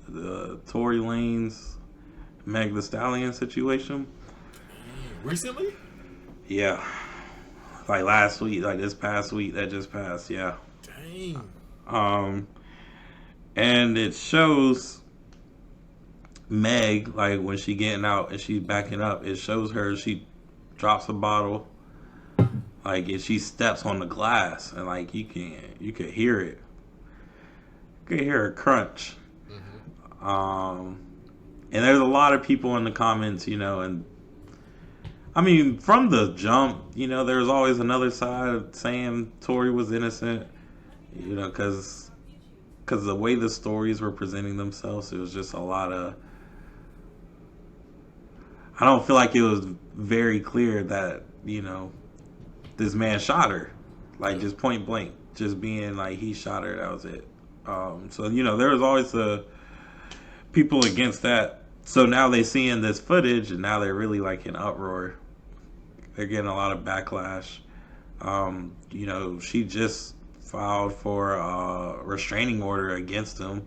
the Tory Lanez Meg Thee Stallion situation. Recently? Yeah. Like last week, like this past week that just passed, yeah. Dang. And it shows Meg, like when she getting out and she's backing up, it shows her, she drops a bottle, like, and she steps on the glass, and like you could hear it. You could hear a crunch. And there's a lot of people in the comments, and I mean, from the jump, there's always another side saying Tory was innocent, because the way the stories were presenting themselves, it was just a lot of. I don't feel like it was very clear that this man shot her, like just point blank, just being like he shot her. That was it. So there was always the people against that. So now they seeing this footage, and now they're really like in uproar. They're getting a lot of backlash. She just filed for a restraining order against him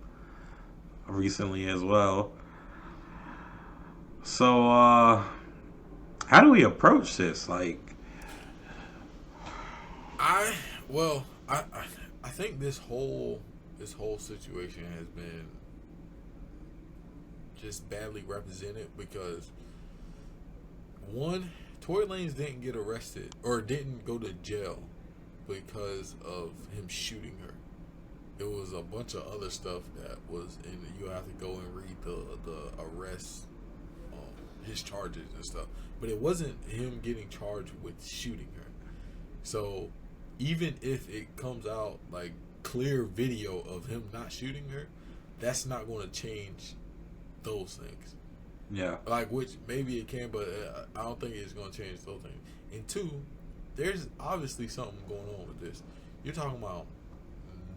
recently as well. So, how do we approach this? Like, I think this whole situation has been just badly represented because one, Tory Lanez didn't get arrested or didn't go to jail because of him shooting her. It was a bunch of other stuff that was in. You have to go and read the arrest, his charges and stuff. But it wasn't him getting charged with shooting her. So even if it comes out like clear video of him not shooting her, that's not going to change those things. Yeah. Like, which maybe it can, but I don't think it's going to change those things. And two, there's obviously something going on with this. You're talking about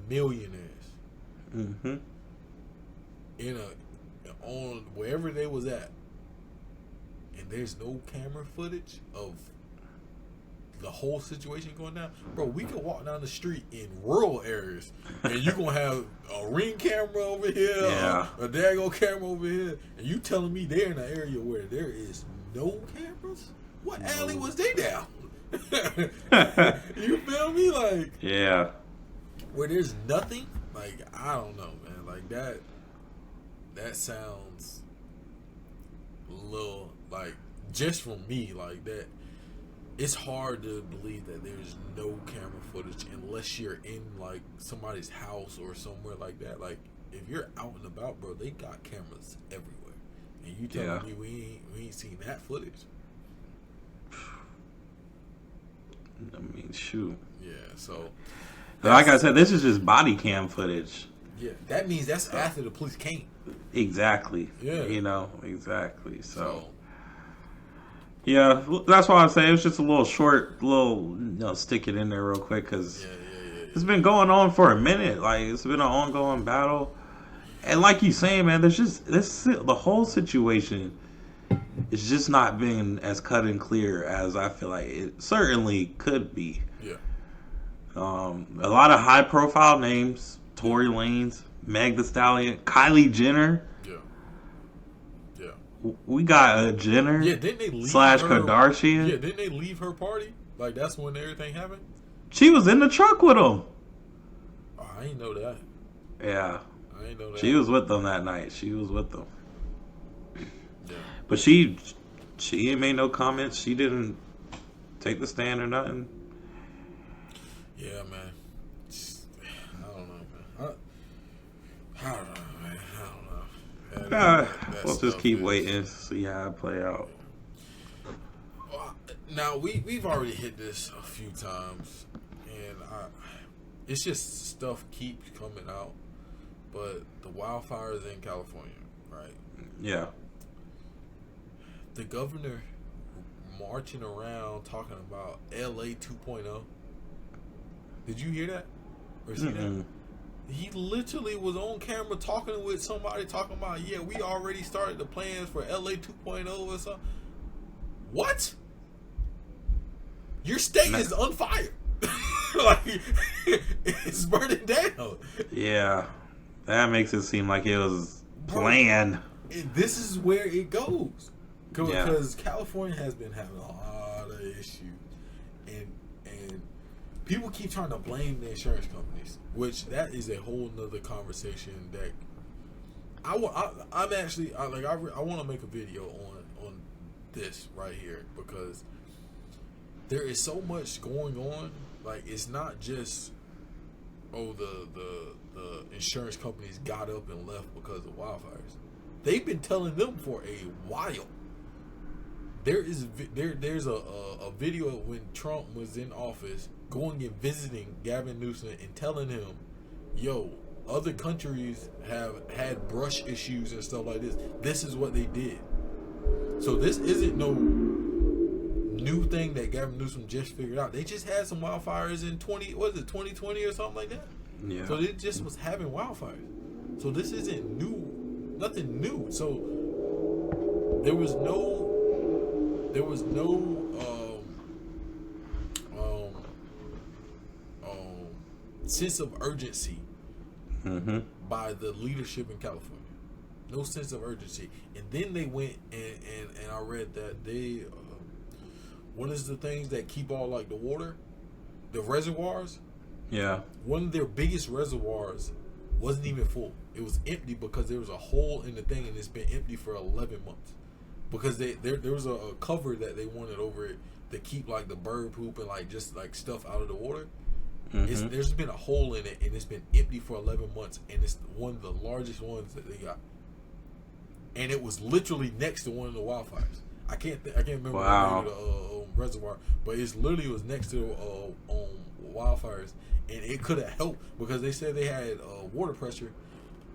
millionaires. Mm-hmm. On wherever they was at, and there's no camera footage of the whole situation going down. Bro, we could walk down the street in rural areas, and you're going to have a Ring camera over here, a daggone camera over here, and you telling me they're in an area where there is no cameras? What alley was they down? You feel me? Like, yeah. Where there's nothing? Like, I don't know, man. Like, that sounds a little, like, just from me, like, that. It's hard to believe that there's no camera footage unless you're in like somebody's house or somewhere like that. Like if you're out and about, bro, they got cameras everywhere, and you telling me we ain't seen that footage? I mean, shoot. Yeah. So, like I said, this is just body cam footage. Yeah, that means that's after the police came. Exactly. Yeah. Exactly. So. Yeah, that's why I say it was just a little short, stick it in there real quick because it's been going on for a minute. Like it's been an ongoing battle, and like you saying, man, there's just the whole situation is just not being as cut and clear as I feel like it certainly could be. Yeah. A lot of high profile names: Tory Lanez, Meg Thee Stallion, Kylie Jenner. We got a Jenner. Yeah, didn't they leave / Kardashian? Yeah, didn't they leave her party? Like that's when everything happened. She was in the truck with him. Oh, I didn't know that. Yeah, I didn't know that. She was with them that night. She was with them. Yeah, but she ain't made no comments. She didn't take the stand or nothing. Yeah, man. I don't know, man. I don't know, man. We'll just keep waiting to see how it play out. Now we've already hit this a few times, and it's just stuff keeps coming out. But the wildfires in California, right? Yeah. The governor marching around talking about LA 2.0. Did you hear that or see that? He literally was on camera talking with somebody, talking about, yeah, we already started the plans for LA 2.0 or something. What? Your state is on fire. Like, it's burning down. Yeah. That makes it seem like it was planned. Bro, this is where it goes. Because California has been having a lot of issue, and people keep trying to blame the insurance companies, which that is a whole nother conversation that I want to make a video on this right here, because there is so much going on. Like, it's not just the insurance companies got up and left because of wildfires. They've been telling them for a while. There's a video when Trump was in office going and visiting Gavin Newsom and telling him, yo, other countries have had brush issues and stuff like this. This is what they did. So this isn't no new thing that Gavin Newsom just figured out. They just had some wildfires in 2020 or something like that. Yeah. So they just was having wildfires. So this isn't new, nothing new. So there was no sense of urgency by the leadership in California. No sense of urgency. And then they went and I read that they what is the things that keep all like the water? The reservoirs? Yeah. One of their biggest reservoirs wasn't even full. It was empty because there was a hole in the thing, and it's been empty for 11 months. Because there was a cover that they wanted over it to keep like the bird poop and like just like stuff out of the water. There's been a hole in it, and it's been empty for 11 months, and it's one of the largest ones that they got. And it was literally next to one of the wildfires. I can't remember the reservoir, but it's literally was next to wildfires, and it could have helped because they said they had water pressure.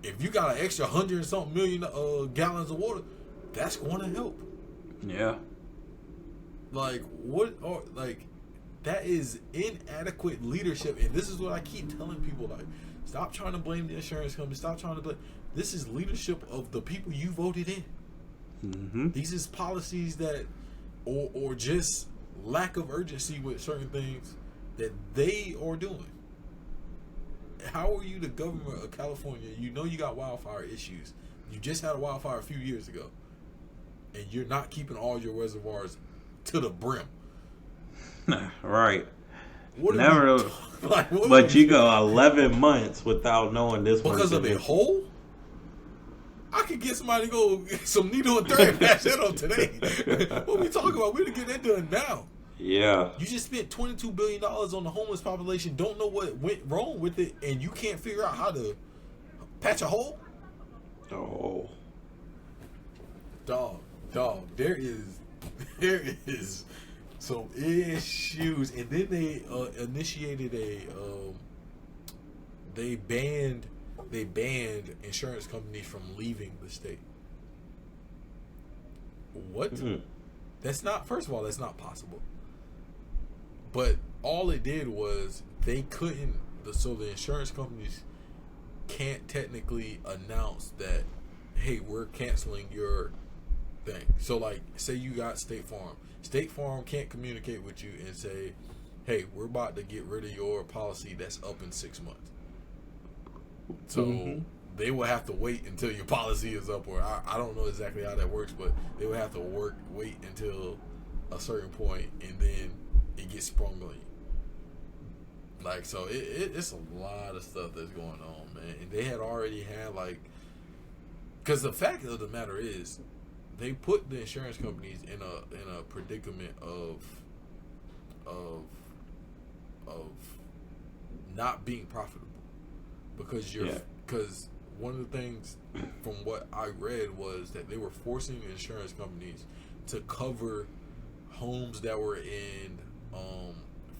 If you got an extra 100 and something million gallons of water, that's going to help. Yeah. Like what? Like that is inadequate leadership, and this is what I keep telling people: like, stop trying to blame the insurance company. Stop trying to blame. This is leadership of the people you voted in. These is policies that, or just lack of urgency with certain things that they are doing. How are you the government of California? You know you got wildfire issues. You just had a wildfire a few years ago, and you're not keeping all your reservoirs to the brim. Right. Never. Like, but you go 11 months without knowing this because of a hole. I could get somebody to go get some needle and thread and patch that on today. What we talking about? We need to get that done now. Yeah. You just spent $22 billion on the homeless population, don't know what went wrong with it, and you can't figure out how to patch a hole? Oh. Dog. There is some issues. And then they initiated they banned insurance companies from leaving the state. What? That's not, first of all, that's not possible. But all it did was they couldn't, so the insurance companies can't technically announce that, hey, we're canceling your thing. So like, say you got State Farm. State Farm can't communicate with you and say, hey, we're about to get rid of your policy that's up in 6 months. So they will have to wait until your policy is up, or I don't know exactly how that works, but they will have to wait until a certain point, and then it gets sprung on you. Like, so it's a lot of stuff that's going on, man. And they had already had like, because the fact of the matter is, they put the insurance companies in a predicament of not being profitable. Because one of the things from what I read was that they were forcing the insurance companies to cover homes that were in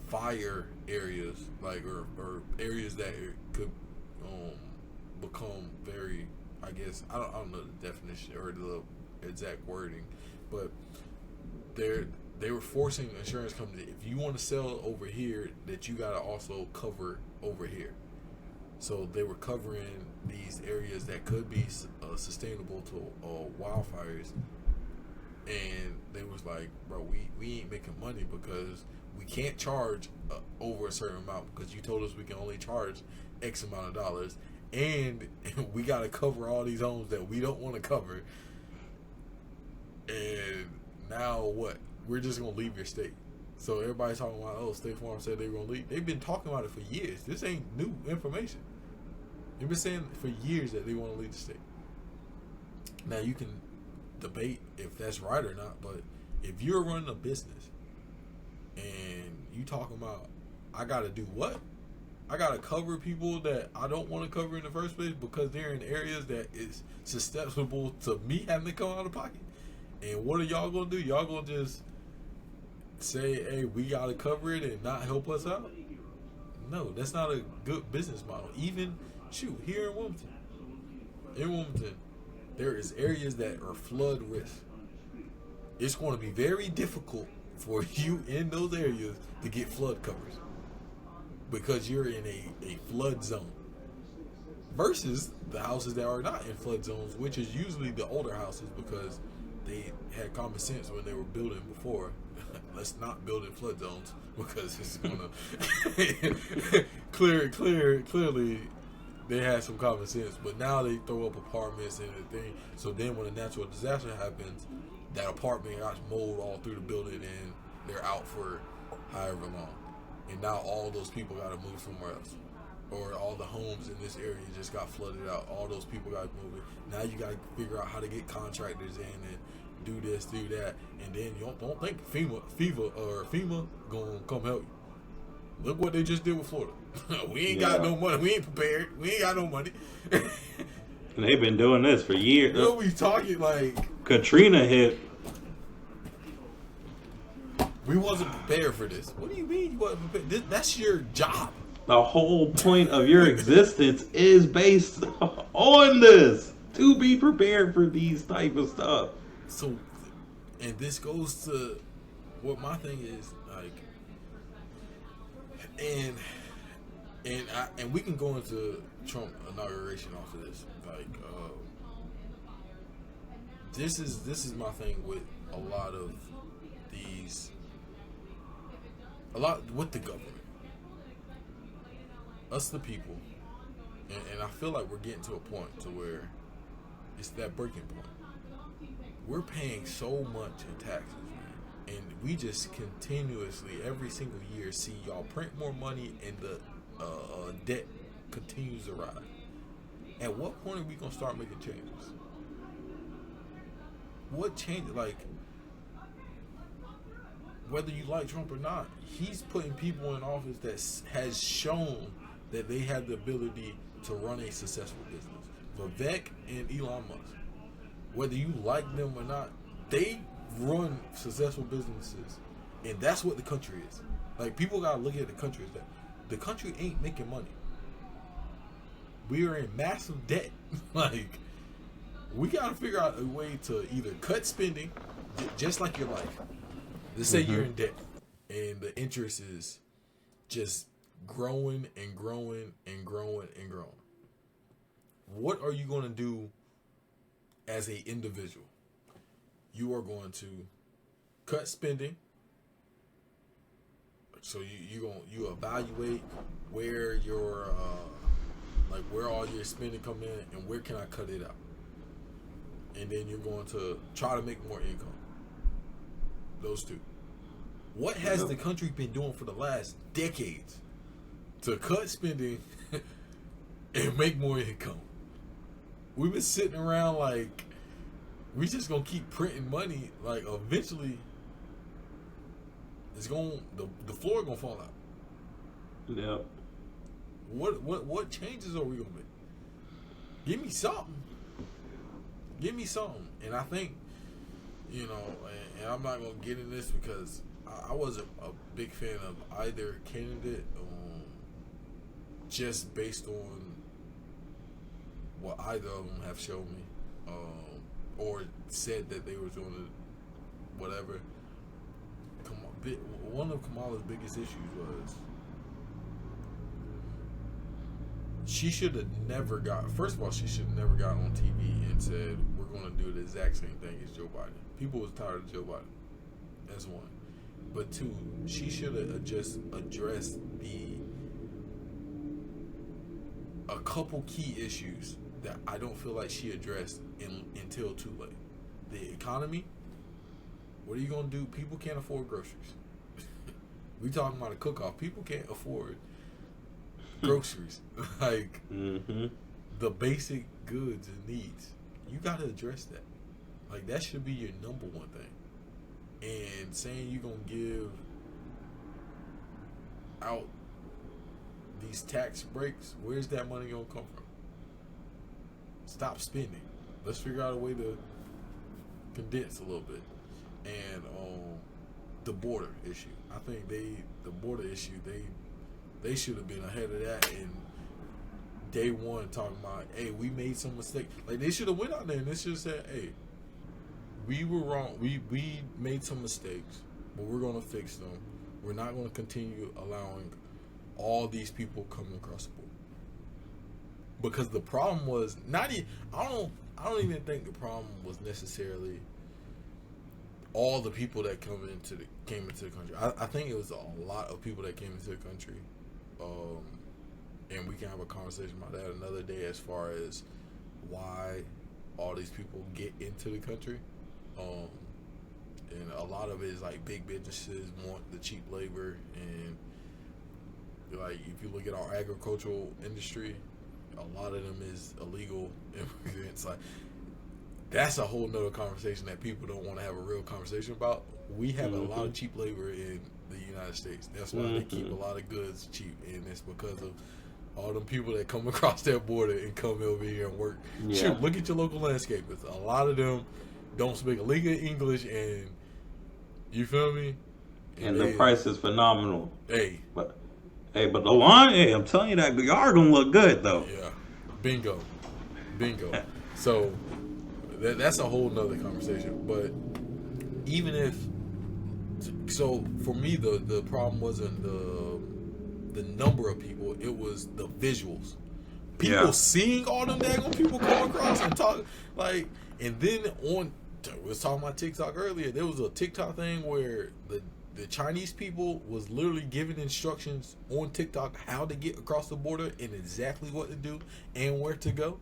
fire areas, like or areas that could become very, I guess I don't know the definition or the exact wording, but they were forcing the insurance company, if you want to sell over here, that you gotta also cover over here. So they were covering these areas that could be sustainable to wildfires, and they was like, bro, we ain't making money because we can't charge over a certain amount because you told us we can only charge X amount of dollars, and we got to cover all these homes that we don't want to cover. And now what? We're just gonna leave your state. So everybody's talking about, oh, State Farm said they were going to leave. They've been talking about it for years. This ain't new information. They've been saying for years that they want to leave the state. Now, you can debate if that's right or not, but if you're running a business and you talking about, I got to do what? I got to cover people that I don't want to cover in the first place because they're in areas that is susceptible to me having to come out of pocket. And what are y'all going to do? Y'all going to just say, hey, we got to cover it and not help us out? No, that's not a good business model. Even, here in Wilmington, there is areas that are flood risk. It's going to be very difficult for you in those areas to get flood covers because you're in a flood zone versus the houses that are not in flood zones, which is usually the older houses because they had common sense when they were building before. Let's not build in flood zones because it's gonna clearly they had some common sense, but now they throw up apartments and everything. So then when a natural disaster happens, that apartment got mold all through the building and they're out for however long. And now all those people got to move somewhere else. Or all the homes in this area just got flooded out. All those people got to move it. Now you got to figure out how to get contractors in and do this, do that. And then you don't think FEMA gonna come help you. Look what they just did with Florida. We ain't got no money. We ain't prepared. We ain't got no money. And they've been doing this for years. You know, we talking like Katrina hit. We wasn't prepared for this. What do you mean you wasn't prepared? That's your job. The whole point of your existence is based on this. To be prepared for these type of stuff. So, and this goes to what my thing is, like, and we can go into Trump inauguration off of this. Like, this is my thing with a lot with the government, us the people, and I feel like we're getting to a point to where it's that breaking point. We're paying so much in taxes, man, and we just continuously every single year see y'all print more money and the debt continues to rise. At what point are we gonna start making changes? What change? Like, whether you like Trump or not, he's putting people in office that has shown that they have the ability to run a successful business. Vivek and Elon Musk, whether you like them or not, they run successful businesses, and that's what the country is. Like, people gotta look at the country as that. The country ain't making money. We are in massive debt. Like, we gotta figure out a way to either cut spending, just like your life. Let's say you're in debt, and the interest is just growing and growing and growing and growing. What are you going to do as an individual? You are going to cut spending. So you evaluate where your where all your spending come in and where can I cut it out. And then you're going to try to make more income. Those two. What has the country been doing for the last decades to cut spending and make more income? We've been sitting around like we just gonna keep printing money. Like, eventually, it's gonna the floor gonna fall out. Yeah. What changes are we gonna make? Give me something. Give me something. And I think, you know, and I'm not gonna get in this because I wasn't a big fan of either candidate, just based on what either of them have shown me, or said that they were doing it, whatever. One of Kamala's biggest issues was she should have never got. First of all, she should have never got on TV and said we're going to do the exact same thing as Joe Biden. People was tired of Joe Biden. That's one. But two, she should have just addressed a couple key issues that I don't feel like she addressed until too late. The economy. What are you going to do? People can't afford groceries. We talking about a cook-off. People can't afford groceries. Like, the basic goods and needs. You got to address that. Like, that should be your number one thing. And saying you're going to give out these tax breaks, where's that money going to come from? Stop spending. Let's figure out a way to condense a little bit. And the border issue. I think they should have been ahead of that in day one, talking about, hey, we made some mistakes. Like, they should have went out there and they should have said, hey, we were wrong. We made some mistakes, but we're going to fix them. We're not going to continue allowing all these people coming across the board. Because the problem was not even, I don't even think the problem was necessarily all the people that came into the country. I think it was a lot of people that came into the country. And we can have a conversation about that another day as far as why all these people get into the country. And a lot of it is like big businesses want the cheap labor, and like if you look at our agricultural industry, a lot of them is illegal immigrants. Like, that's a whole nother conversation that people don't want to have a real conversation about. We have a lot of cheap labor in the United States. That's why they keep a lot of goods cheap, and it's because of all them people that come across that border and come over here and work. Yeah. Shoot, look at your local landscapers. A lot of them don't speak a lick of English, and you feel me? And the price is phenomenal. But the line, I'm telling you that yard gonna look good though. Yeah, bingo. So that's a whole nother conversation. But even if, so for me, the problem wasn't the number of people; it was the visuals. People seeing all them daggone people come across and talk like, and then we was talking about TikTok earlier. There was a TikTok thing where the Chinese people was literally giving instructions on TikTok how to get across the border and exactly what to do and where to go.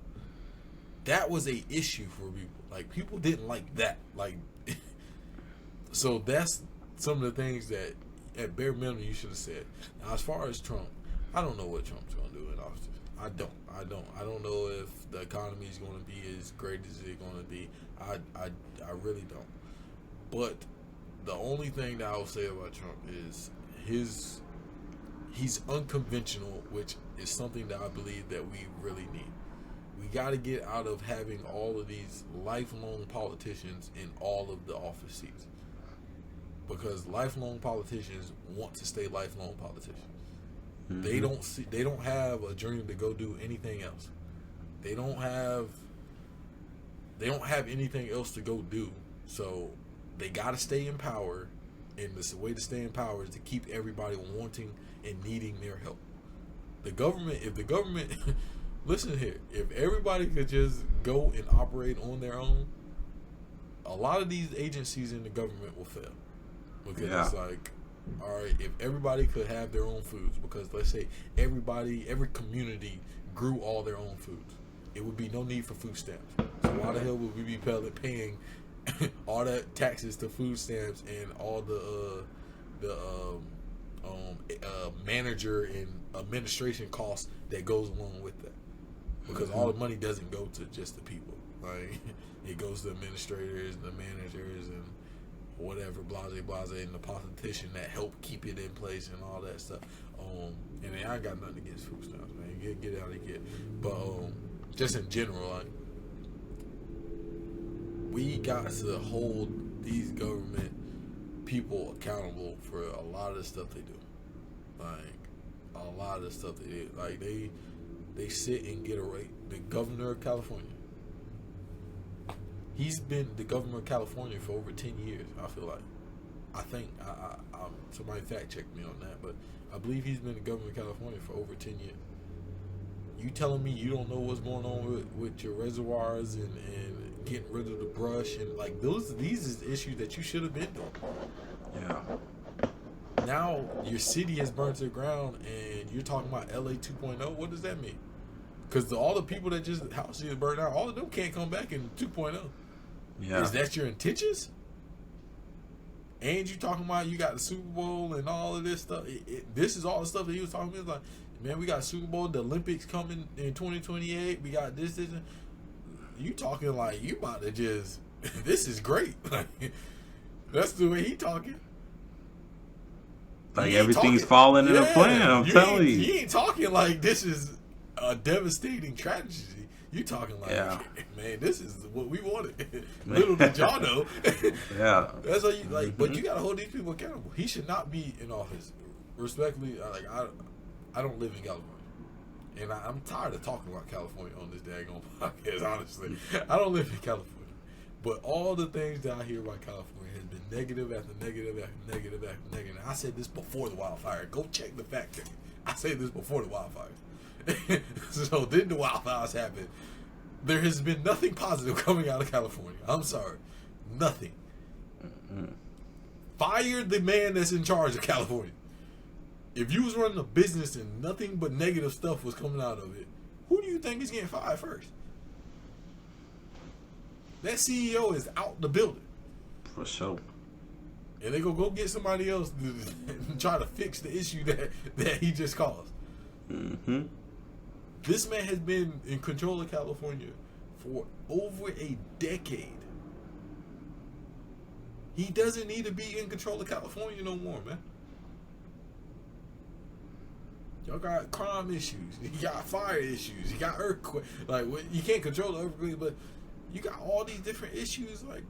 That was a issue for people. Like, people didn't like that. Like, so that's some of the things that at bare minimum you should have said. Now, as far as Trump, I don't know what Trump's going to do in office. I don't know if the economy is going to be as great as it's going to be. I really don't. But the only thing that I will say about Trump is he's unconventional, which is something that I believe that we really need. We got to get out of having all of these lifelong politicians in all of the office seats, because lifelong politicians want to stay lifelong politicians. They don't have a dream to go do anything else. They don't have anything else to go do. So they got to stay in power, and the way to stay in power is to keep everybody wanting and needing their help. If the government listen here, if everybody could just go and operate on their own, a lot of these agencies in the government will fail. Because it's like, all right, if everybody could have their own foods, because let's say every community grew all their own foods, it would be no need for food stamps. So why the hell would we be paying all that taxes to food stamps and all the manager and administration costs that goes along with that? Because all the money doesn't go to just the people. Like, it goes to administrators and the managers and whatever, blase, and the politician that help keep it in place and all that stuff. And I ain't got nothing against food stamps, man. Get out of here. But just in general, like, we got to hold these government people accountable for a lot of the stuff they do. Like, a lot of the stuff they do. Like, they sit and get a rate. The governor of California, he's been the governor of California for over 10 years, I feel like. I think, somebody fact check me on that, but I believe he's been the governor of California for over 10 years. You telling me you don't know what's going on with your reservoirs and getting rid of the brush and like these is issues that you should have been doing. Yeah. Now your city has burned to the ground and you're talking about LA 2.0. What does that mean? Because all the people that just houses burned out, all of them can't come back in 2.0. Yeah. Is that your intentions? And you talking about you got the Super Bowl and all of this stuff. This is all the stuff that he was talking about. It's like, man, we got Super Bowl, the Olympics coming in 2028. We got this. You talking like you about to just, this is great. That's the way he talking. Like everything's falling into plan, I'm telling you. He ain't talking like this is a devastating tragedy. You talking like, man, this is what we wanted. Little did y'all know. Yeah. That's how you like. But you gotta hold these people accountable. He should not be in office. Respectfully, I don't live in California, and I'm tired of talking about California on this daggone podcast. Honestly, I don't live in California, but all the things that I hear about California has been negative after negative after negative after negative. And I said this before the wildfire. Go check the fact check. I said this before the wildfire. So then the wildfires happened. There has been nothing positive coming out of California. I'm sorry. Nothing. Fire the man that's in charge of California. If you was running a business and nothing but negative stuff was coming out of it, who do you think is getting fired first? That CEO is out the building. For sure. And they go get somebody else to try to fix the issue that he just caused. Mm-hmm. This man has been in control of California for over a decade. He doesn't need to be in control of California no more, man. Y'all got crime issues. You got fire issues. You got earthquake. Like, you can't control the earthquake, but you got all these different issues. Like,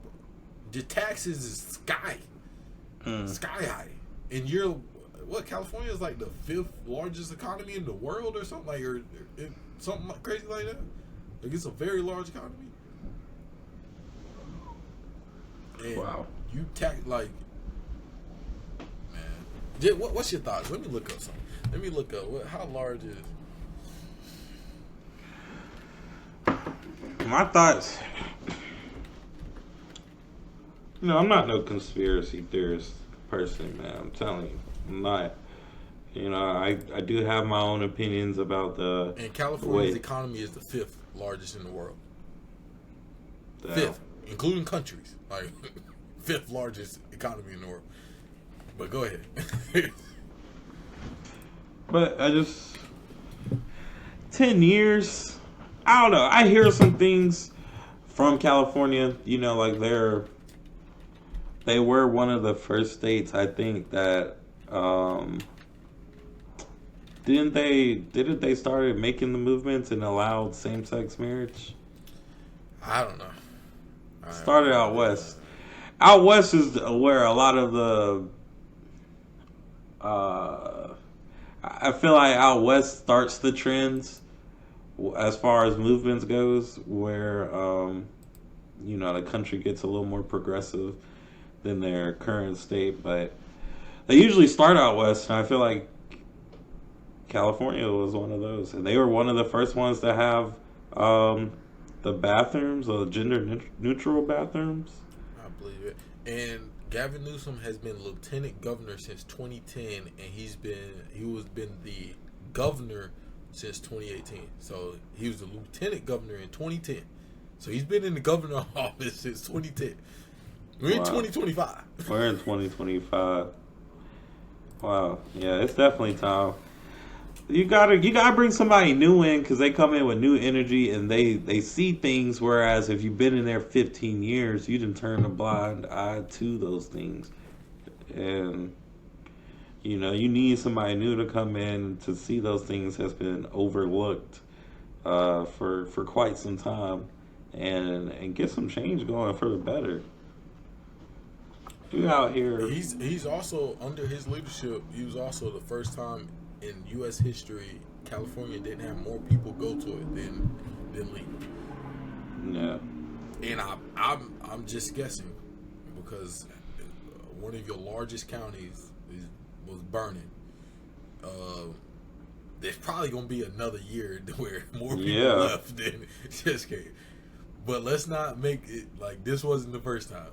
the taxes is sky high. And you're... What, California is like the 5th largest economy in the world or something like, or something like crazy like that. Like it's a very large economy. And wow. You tax like, man. What's your thoughts? Let me look up something. Let me look up how large is. My thoughts. You know, I'm not no conspiracy theorist person, man. I'm telling you. I'm not. You know, I do have my own opinions about the... And California's economy is the 5th largest in the world. 5th, including countries. Like, 5th largest economy in the world. But go ahead. But I just... 10 years... I don't know. I hear some things from California. You know, like they were one of the first states, I think, that... Didn't they started making the movements and allowed same-sex marriage? I don't know. Started out west. Out west is where a lot of the I feel like out west starts the trends as far as movements goes, where you know, the country gets a little more progressive than their current state, but they usually start out west, and I feel like California was one of those, and they were one of the first ones to have the bathrooms, gender neutral bathrooms. I believe it. And Gavin Newsom has been lieutenant governor since 2010, and he's been the governor since 2018. So he was the lieutenant governor in 2010. So he's been in the governor office since 2010. We're in 2025. We're in 2025. Wow. Yeah, it's definitely time. You gotta bring somebody new in, because they come in with new energy and they see things, whereas if you've been in there 15 years, you didn't turn a blind eye to those things. And you know, you need somebody new to come in to see those things has been overlooked for quite some time, and get some change going for the better. You out here. He's also, under his leadership, he was also the first time in U.S. history California didn't have more people go to it than leave. Yeah. And I'm just guessing, because one of your largest counties was burning. There's probably gonna be another year where more people left than just came. But let's not make it like this wasn't the first time.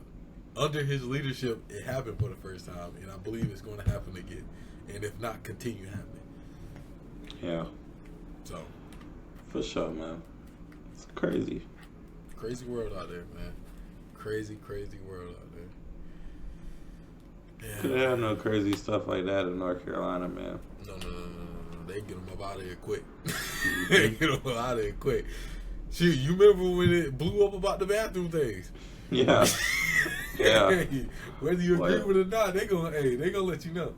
Under his leadership, it happened for the first time, and I believe it's going to happen again. And if not, continue happening. Yeah. So. For sure, man. It's crazy. Crazy world out there, man. Crazy, crazy world out there. can't have no crazy stuff like that in North Carolina, man. No. They get them up out of here quick. They get them out of here quick. Shoot, you remember when it blew up about the bathroom things? Yeah. Yeah. Whether you agree with it or not, they gonna let you know.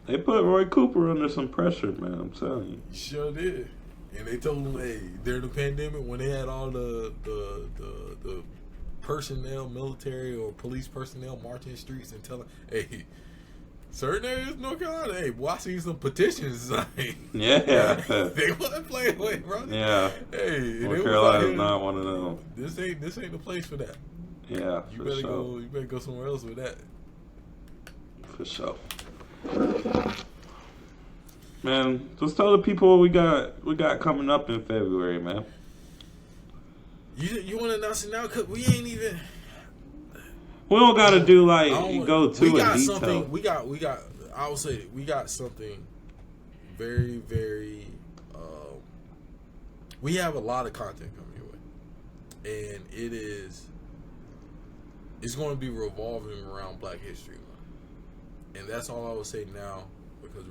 They put Roy Cooper under some pressure, man. I'm telling you. Sure did. And they told him, hey, during the pandemic when they had all the personnel, military or police personnel marching the streets and telling, hey, certain areas of North Carolina, hey, boy, I seen some petitions. Yeah. They wasn't playing away, bro. Yeah. Hey, North Carolina is not one of them. This ain't the place for that. Yeah, you better go somewhere else with that. For sure. Man, just tell the people what we got coming up in February, man. You want to announce it now? Cause we ain't even. We don't gotta do like go to we got in detail. Something, we got. I would say we got something very, very. We have a lot of content coming your way, and it's going to be revolving around Black History Month, and that's all I would say now because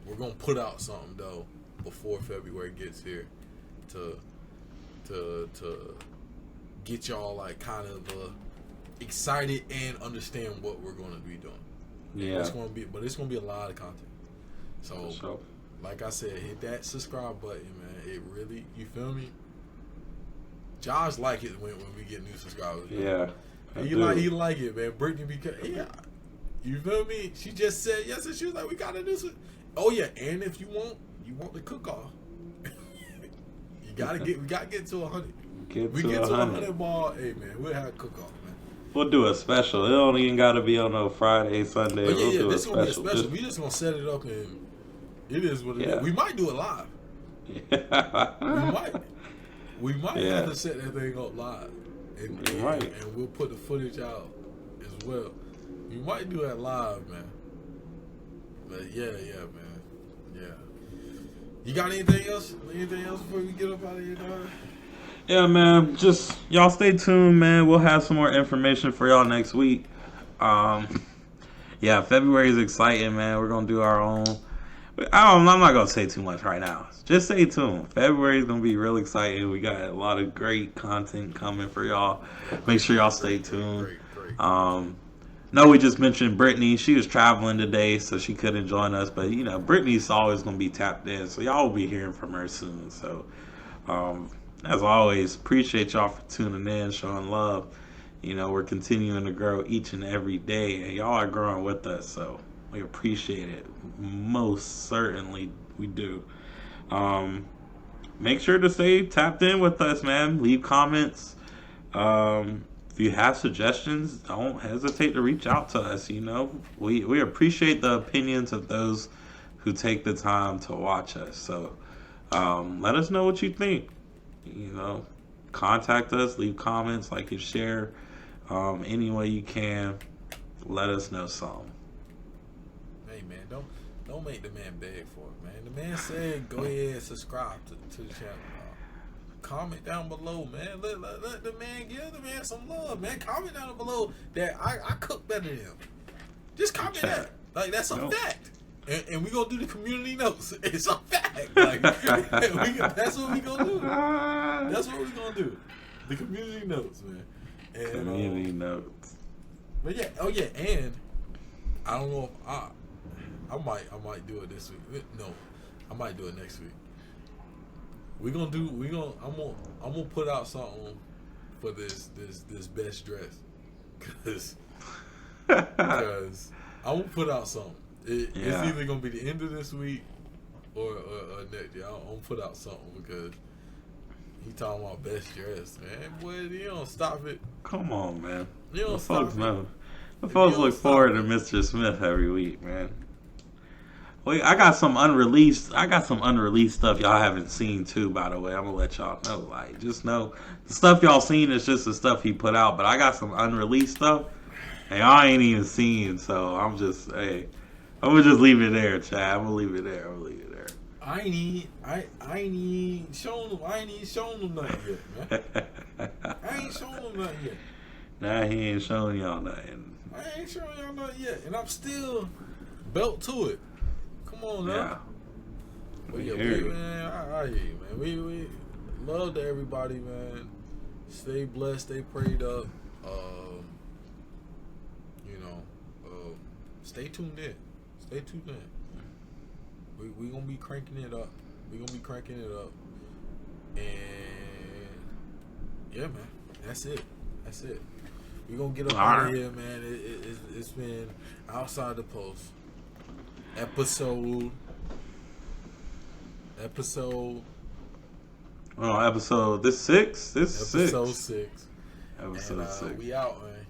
we're gonna put out something though before February gets here to get y'all like kind of excited and understand what we're going to be doing. Yeah, it's going to be a lot of content. So, like I said, hit that subscribe button, man. It really, you feel me? Josh like it when we get new subscribers. Yeah, he like it, man. Britney you feel me? She just said yes, and she was like, we got to do some. Oh yeah, and if you want the cook off. We gotta get to 100. We get to 100 ball. Hey man, we'll have a cook off, man. We'll do a special. It don't even gotta be on no Friday, Sunday. But we'll do this a gonna special. be a special. We just gonna set it up and it is what it is. We might do it live. Yeah. We might have to set that thing up live, and we'll put the footage out as well. We might do that live, man. But yeah, man. Yeah. You got anything else? Anything else before we get up out of here, dog? Yeah, man. Just y'all stay tuned, man. We'll have some more information for y'all next week. Yeah, February is exciting, man. We're gonna do our own. I'm not gonna say too much right now. Just stay tuned. February is gonna be real exciting. We got a lot of great content coming for y'all. Make sure y'all stay tuned. Great. No, we just mentioned Britney. She was traveling today, so she couldn't join us. But, you know, Britney's always going to be tapped in. So y'all will be hearing from her soon. So, as always, appreciate y'all for tuning in, showing love. You know, we're continuing to grow each and every day. And y'all are growing with us. So we appreciate it. Most certainly we do. Make sure to stay tapped in with us, man. Leave comments. If you have suggestions, don't hesitate to reach out to us. You know, we appreciate the opinions of those who take the time to watch us. So let us know what you think. You know, contact us, leave comments, like and share. Any way you can, let us know something. Hey man, don't make the man beg for it, man. The man said go ahead and subscribe to the channel. Comment down below, man. Let the man give the man some love, man. Comment down below that I cook better than him. Just comment that. Like that's a fact. And we gonna do the community notes. It's a fact. Like that's what we gonna do. That's what we gonna do. The community notes, man. And, community notes. But yeah, and I don't know if I might do it this week. No, I might do it next week. I'm gonna put out something for this best dress, cause I'm gonna put out something. It's either gonna be the end of this week or next year. I'm gonna put out something because he talking about best dress, man. Boy, you don't stop it. Come on, man. You don't the stop folks it. know. The folks look forward to Mr.Smith every week, man. Wait, I got some unreleased stuff y'all haven't seen too, by the way. I'm gonna let y'all know. Like, just know the stuff y'all seen is just the stuff he put out, but I got some unreleased stuff and y'all ain't even seen, so I'm gonna just leave it there, Chad. I'm gonna leave it there. I ain't even shown them nothing yet, man. I ain't shown them nothing yet. Nah, he ain't showing y'all nothing. I ain't showing y'all nothing yet, and I'm still belt to it. Come on now. Yeah. But yeah, man, I hear you, man. We love to everybody, man. Stay blessed, stay prayed up. Stay tuned in. Stay tuned in. We gonna be cranking it up. And yeah, man, that's it. We gonna get up out of here, man. It's been Outside the Post. Episode. Oh, episode this 6. Episode 6. Episode 6. We out, man.